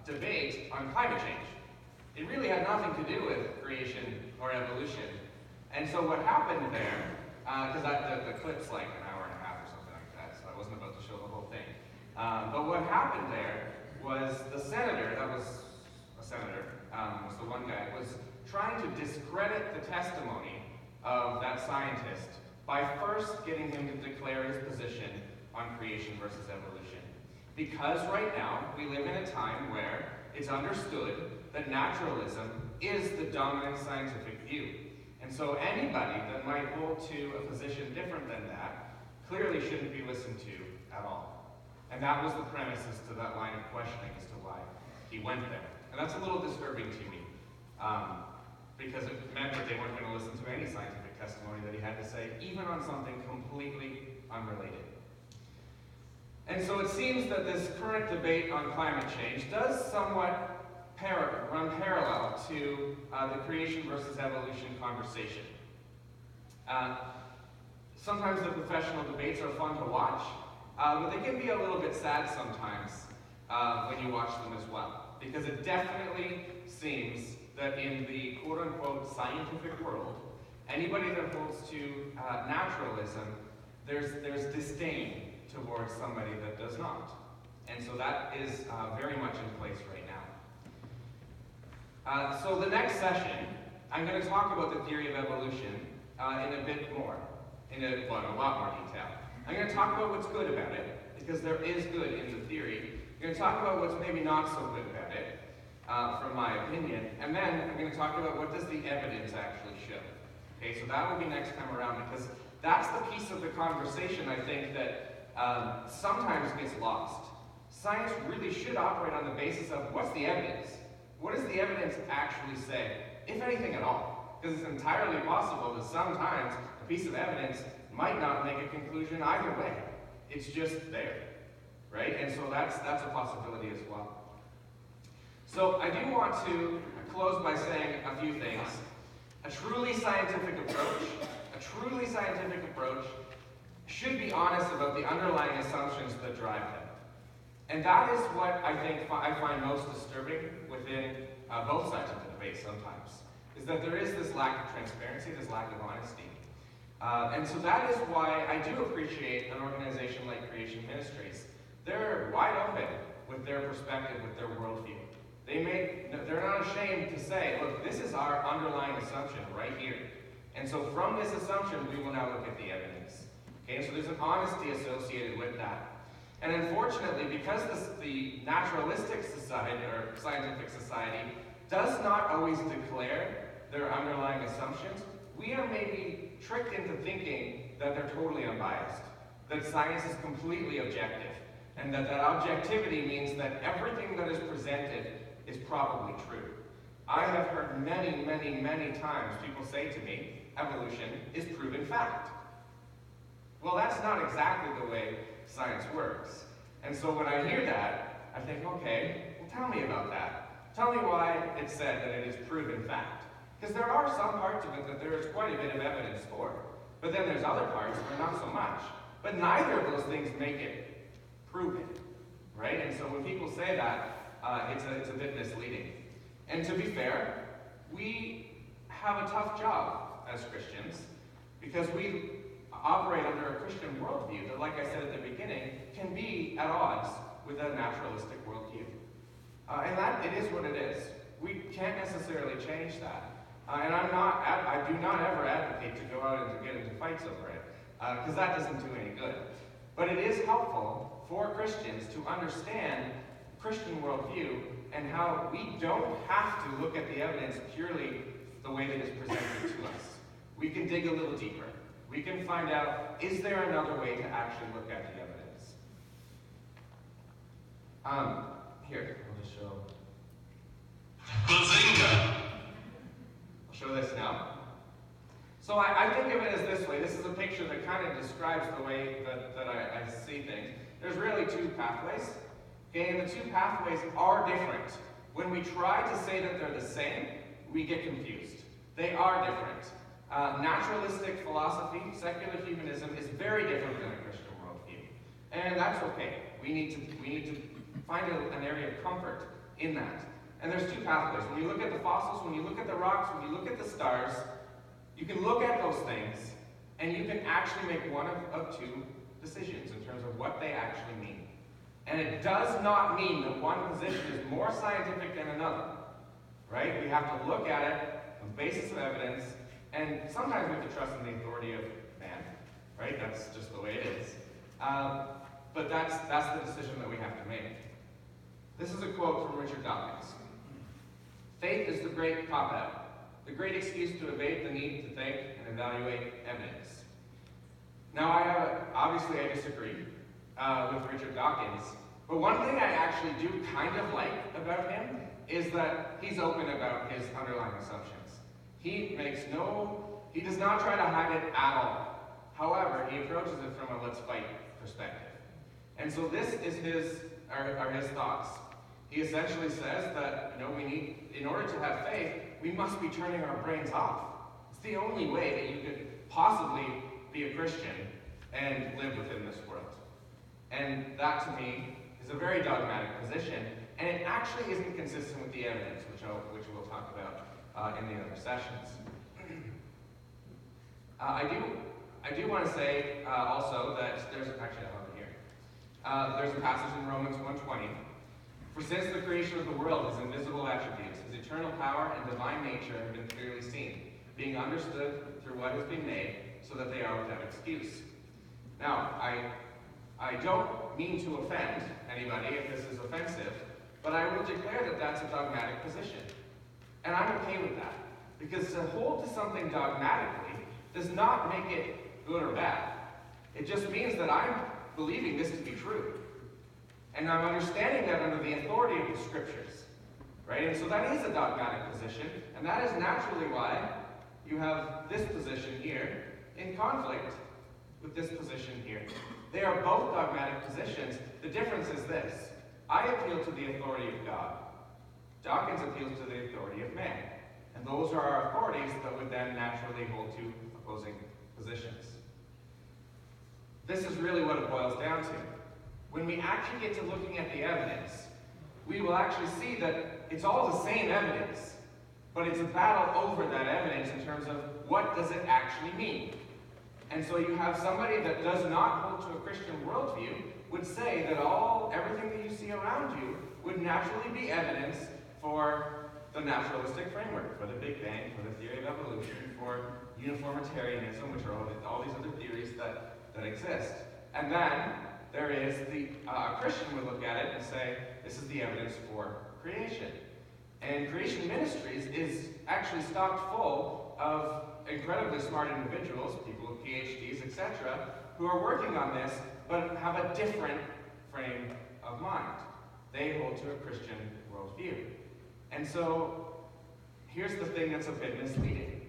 Debate on climate change. It really had nothing to do with creation or evolution. And so what happened there, because the clip's like an hour and a half or something like that, so I wasn't about to show the whole thing. But what happened there was the senator, that was a senator, was the one guy, was trying to discredit the testimony of that scientist by first getting him to declare his position on creation versus evolution. Because right now, we live in a time where it's understood that naturalism is the dominant scientific view. And so anybody that might hold to a position different than that clearly shouldn't be listened to at all. And that was the premise as to that line of questioning as to why he went there. And that's a little disturbing to me, because it meant that they weren't going to listen to any scientific testimony that he had to say, even on something completely unrelated. And so it seems that this current debate on climate change does somewhat run parallel to the creation versus evolution conversation. Sometimes the professional debates are fun to watch, but they can be a little bit sad sometimes when you watch them as well. Because it definitely seems that in the quote-unquote scientific world, anybody that holds to naturalism, there's disdain towards somebody that does not. And so that is very much in place right now. So the next session, I'm going to talk about the theory of evolution in a bit more, in a lot more detail. I'm going to talk about what's good about it, because there is good in the theory. I'm going to talk about what's maybe not so good about it, from my opinion, and then I'm going to talk about what does the evidence actually show. Okay, so that will be next time around, because that's the piece of the conversation I think that sometimes gets lost. Science really should operate on the basis of what's the evidence? What does the evidence actually say, if anything at all? Because it's entirely possible that sometimes a piece of evidence might not make a conclusion either way. It's just there, right? And so that's a possibility as well. So I do want to close by saying a few things. A truly scientific approach should be honest about the underlying assumptions that drive them. And that is what I think I find most disturbing within both sides of the debate sometimes, is that there is this lack of transparency, this lack of honesty. And so that is why I do appreciate an organization like Creation Ministries. They're wide open with their perspective, with their worldview. They're not ashamed to say, look, this is our underlying assumption right here. And so from this assumption, we will now look at the evidence. Okay, and so there's an honesty associated with that. And unfortunately, because the naturalistic society, or scientific society, does not always declare their underlying assumptions, we are maybe tricked into thinking that they're totally unbiased, that science is completely objective, and that objectivity means that everything that is presented is probably true. I have heard many, many, many times people say to me, evolution is proven fact. Well, that's not exactly the way science works. And so when I hear that, I think, okay, well, tell me about that. Tell me why it's said that it is proven fact. Because there are some parts of it that there is quite a bit of evidence for. But then there's other parts where not so much. But neither of those things make it proven, right? And so when people say that, it's a bit misleading. And to be fair, we have a tough job as Christians, because we operate under a Christian worldview that, like I said at the beginning, can be at odds with a naturalistic worldview. And that, it is what it is. We can't necessarily change that. And I do not ever advocate to go out and to get into fights over it, because that doesn't do any good. But it is helpful for Christians to understand Christian worldview and how we don't have to look at the evidence purely the way that it's presented to us. We can dig a little deeper. We can find out, is there another way to actually look at the evidence? Here, I'll just show. Bazinga! I'll show this now. So I think of it as this way. This is a picture that kind of describes the way that I see things. There's really two pathways. Okay, and the two pathways are different. When we try to say that they're the same, we get confused. They are different. Naturalistic philosophy, secular humanism, is very different than a Christian worldview. And that's okay. We need to find an area of comfort in that. And there's two pathways. When you look at the fossils, when you look at the rocks, when you look at the stars, you can look at those things, and you can actually make one of two decisions in terms of what they actually mean. And it does not mean that one position is more scientific than another, right? We have to look at it on the basis of evidence, and sometimes we have to trust in the authority of man, right? That's just the way it is. But that's the decision that we have to make. This is a quote from Richard Dawkins. "Faith is the great cop-out, the great excuse to evade the need to think and evaluate evidence." Now, obviously I disagree with Richard Dawkins, but one thing I actually do kind of like about him is that he's open about his underlying assumptions. He does not try to hide it at all. However, he approaches it from a let's fight perspective. And so this is his thoughts. He essentially says that, in order to have faith, we must be turning our brains off. It's the only way that you could possibly be a Christian and live within this world. And that, to me, is a very dogmatic position, and it actually isn't consistent with the evidence, which we'll talk about in the other sessions. I do want to say also that there's a passage in Romans 1:20. "For since the creation of the world, his invisible attributes, his eternal power and divine nature have been clearly seen, being understood through what has been made, so that they are without excuse." Now, I don't mean to offend anybody if this is offensive, but I will declare that that's a dogmatic position. And I'm okay with that, because to hold to something dogmatically does not make it good or bad. It just means that I'm believing this to be true. And I'm understanding that under the authority of the scriptures. Right? And so that is a dogmatic position, and that is naturally why you have this position here in conflict with this position here. They are both dogmatic positions. The difference is this. I appeal to the authority of God. Dawkins appeals to the authority of man. And those are our authorities that would then naturally hold to opposing positions. This is really what it boils down to. When we actually get to looking at the evidence, we will actually see that it's all the same evidence, but it's a battle over that evidence in terms of what does it actually mean. And so you have somebody that does not hold to a Christian worldview would say that everything that you see around you would naturally be evidence for the naturalistic framework, for the Big Bang, for the theory of evolution, for uniformitarianism, which are all these other theories that exist. And then there is a Christian would look at it and say, this is the evidence for creation. And creation ministries is actually stocked full of incredibly smart individuals, people with PhDs, etc., who are working on this, but have a different frame of mind. They hold to a Christian worldview. And so, here's the thing that's a bit misleading.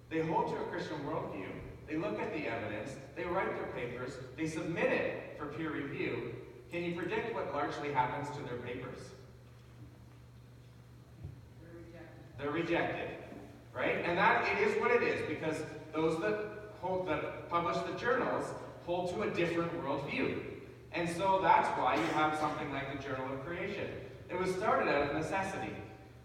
They hold to a Christian worldview, they look at the evidence, they write their papers, they submit it for peer review. Can you predict what largely happens to their papers? They're rejected, right? And that it is what it is, because those that publish the journals hold to a different worldview. And so that's why you have something like the Journal of Creation. It was started out of necessity,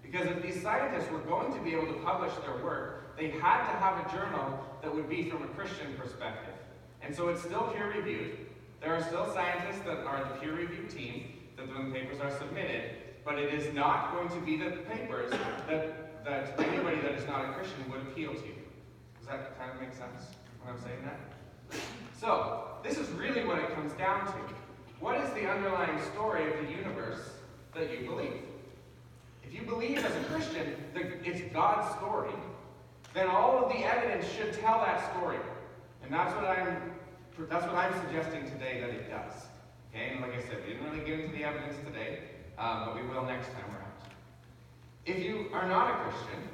because if these scientists were going to be able to publish their work, they had to have a journal that would be from a Christian perspective. And so it's still peer-reviewed. There are still scientists that are the peer-review team that when the papers are submitted, but it is not going to be the papers that anybody that is not a Christian would appeal to. Does that kind of make sense when I'm saying that? So, this is really what it comes down to. What is the underlying story of the universe that you believe? If you believe as a Christian that it's God's story, then all of the evidence should tell that story. And that's what I'm suggesting today that it does. Okay, and like I said, we didn't really get into the evidence today, but we will next time around. If you are not a Christian,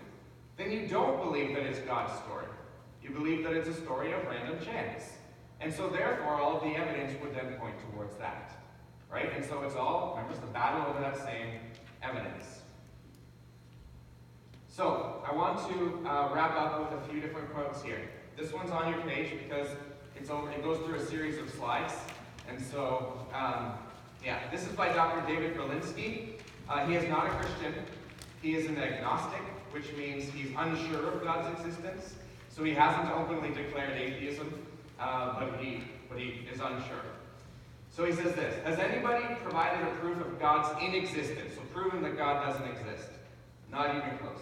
then you don't believe that it's God's story. You believe that it's a story of random chance. And so therefore, all of the evidence would then point towards that. Right? And so it's all, remember, it's the battle over that same evidence. So, I want to wrap up with a few different quotes here. This one's on your page because it goes through a series of slides. And so, this is by Dr. David Berlinski. He is not a Christian. He is an agnostic, which means he's unsure of God's existence. So he hasn't openly declared atheism, but he is unsure. So he says this: has anybody provided a proof of God's inexistence, so proving that God doesn't exist? Not even close.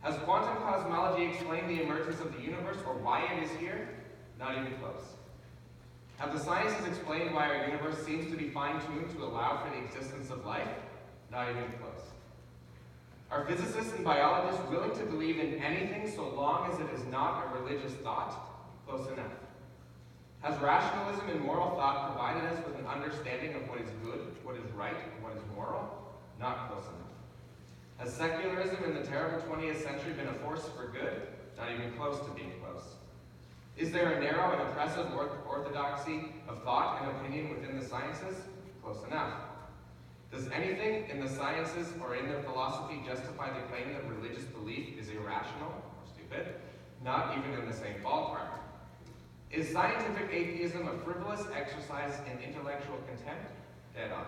Has quantum cosmology explained the emergence of the universe or why it is here? Not even close. Have the sciences explained why our universe seems to be fine-tuned to allow for the existence of life? Not even close. Are physicists and biologists willing to believe in anything so long as it is not a religious thought? Close enough. Has rationalism and moral thought provided us with an understanding of what is good, what is right, and what is moral? Not close enough. Has secularism in the terrible 20th century been a force for good? Not even close to being close. Is there a narrow and oppressive orthodoxy of thought and opinion within the sciences? Close enough. Does anything in the sciences or in their philosophy justify the claim that religious belief is irrational or stupid? Not even in the same ballpark. Is scientific atheism a frivolous exercise in intellectual contempt? Dead on.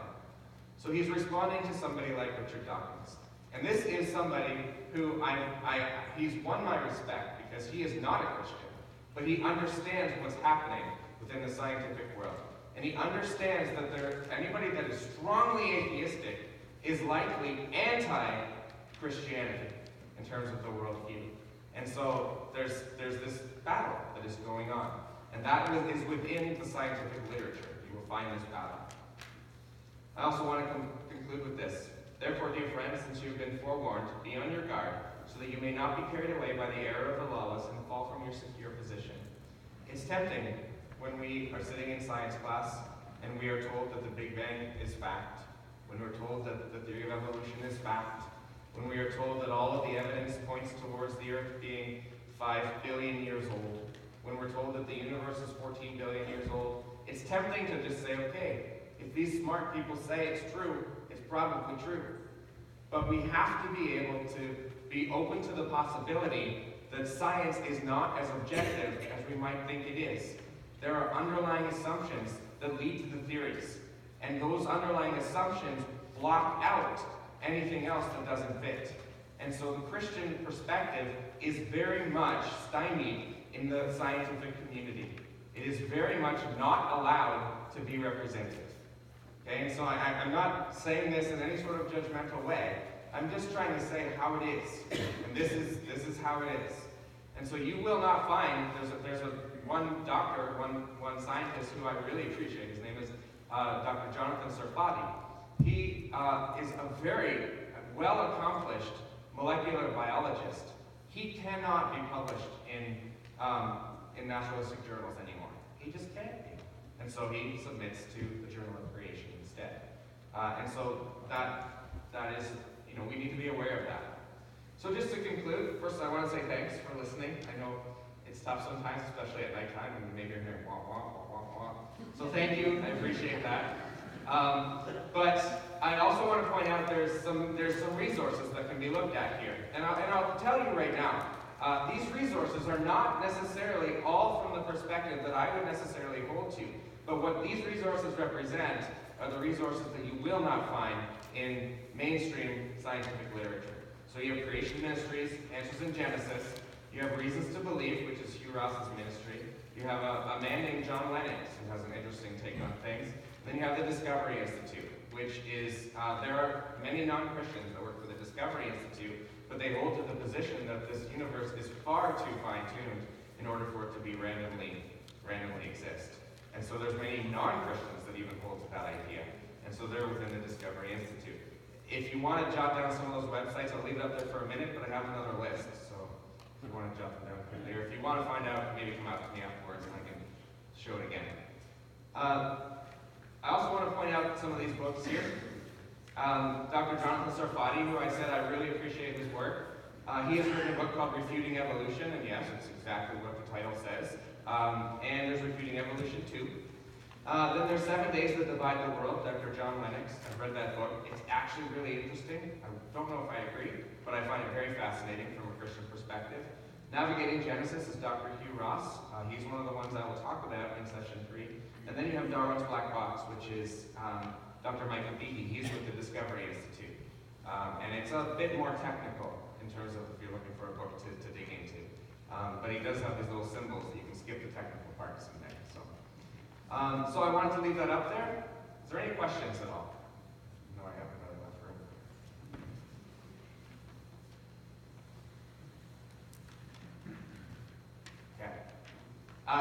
So he's responding to somebody like Richard Dawkins. And this is somebody who he's won my respect because he is not a Christian, but he understands what's happening within the scientific world. And he understands that anybody that is strongly atheistic is likely anti-Christianity in terms of the worldview. And so there's this battle that is going on. And that is within the scientific literature. You will find this battle. I also want to conclude with this. Therefore, dear friends, since you have been forewarned, be on your guard, so that you may not be carried away by the error of the lawless and fall from your secure position. It's tempting when we are sitting in science class and we are told that the Big Bang is fact, when we're told that the theory of evolution is fact, when we are told that all of the evidence points towards the Earth being 5 billion years old, when we're told that the universe is 14 billion years old, it's tempting to just say, okay, if these smart people say it's true, it's probably true. But we have to be able to be open to the possibility that science is not as objective as we might think it is. There are underlying assumptions that lead to the theories, and those underlying assumptions block out anything else that doesn't fit. And so the Christian perspective is very much stymied in the scientific community. It is very much not allowed to be represented. Okay, and so I'm not saying this in any sort of judgmental way. I'm just trying to say how it is. And this is how it is. And so you will not find, there's one doctor, one scientist who I really appreciate. His name is Dr. Jonathan Sarfati. He is a very well-accomplished molecular biologist. He cannot be published in naturalistic journals anymore. He just can't be. And so he submits to the Journal of Creation instead. And so that is, we need to be aware of that. So just to conclude, first I want to say thanks for listening. I know it's tough sometimes, especially at nighttime, and maybe you're hearing wah, wah, wah, wah, wah. So thank you, I appreciate that. But I also want to point out there's some resources that can be looked at here. And I'll tell you right now, these resources are not necessarily all from the perspective that I would necessarily hold to. But what these resources represent are the resources that you will not find in mainstream scientific literature. So you have Creation Ministries, Answers in Genesis. You have Reasons to Believe, which is Hugh Ross's ministry. You have a man named John Lennox, who has an interesting take on things. Then you have the Discovery Institute, which is, there are many non-Christians that work for the Discovery Institute, but they hold to the position that this universe is far too fine-tuned in order for it to be randomly exist. And so there's many non-Christians that even hold to that idea. And so they're within the Discovery Institute. If you want to jot down some of those websites, I'll leave it up there for a minute, but I have another list. So if you want to jot them down quickly, or if you want to find out, maybe come out to me afterwards and I can show it again. I also want to point out some of these books here. Dr. Jonathan Sarfati, who I said I really appreciate his work. He has written a book called Refuting Evolution, and yes, it's exactly what the title says. And there's Refuting Evolution 2. Then there's 7 Days That Divide the World, Dr. John Lennox. I've read that book. It's actually really interesting. I don't know if I agree, but I find it very fascinating from a Christian perspective. Navigating Genesis is Dr. Hugh Ross. He's one of the ones I will talk about in session 3. And then you have Darwin's Black Box, which is Dr. Mike Abel. He's with the Discovery Institute. And it's a bit more technical in terms of if you're looking for a book to dig into. But he does have these little symbols that you can skip the technical parts in there. So I wanted to leave that up there. Is there any questions at all? No, I haven't really left room. Okay.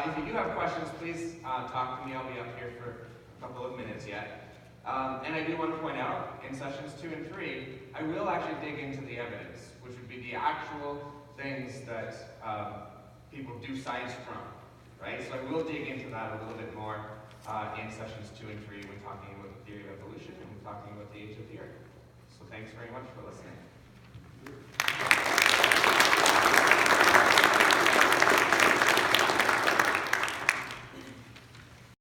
If you do have questions, please talk to me. I'll be up here for a couple of minutes yet. And I do want to point out, in sessions 2 and 3, I will actually dig into the evidence, which would be the actual things that people do science from, right? So I will dig into that a little bit more in sessions 2 and 3 when talking about the theory of evolution and when talking about the age of the Earth. So thanks very much for listening.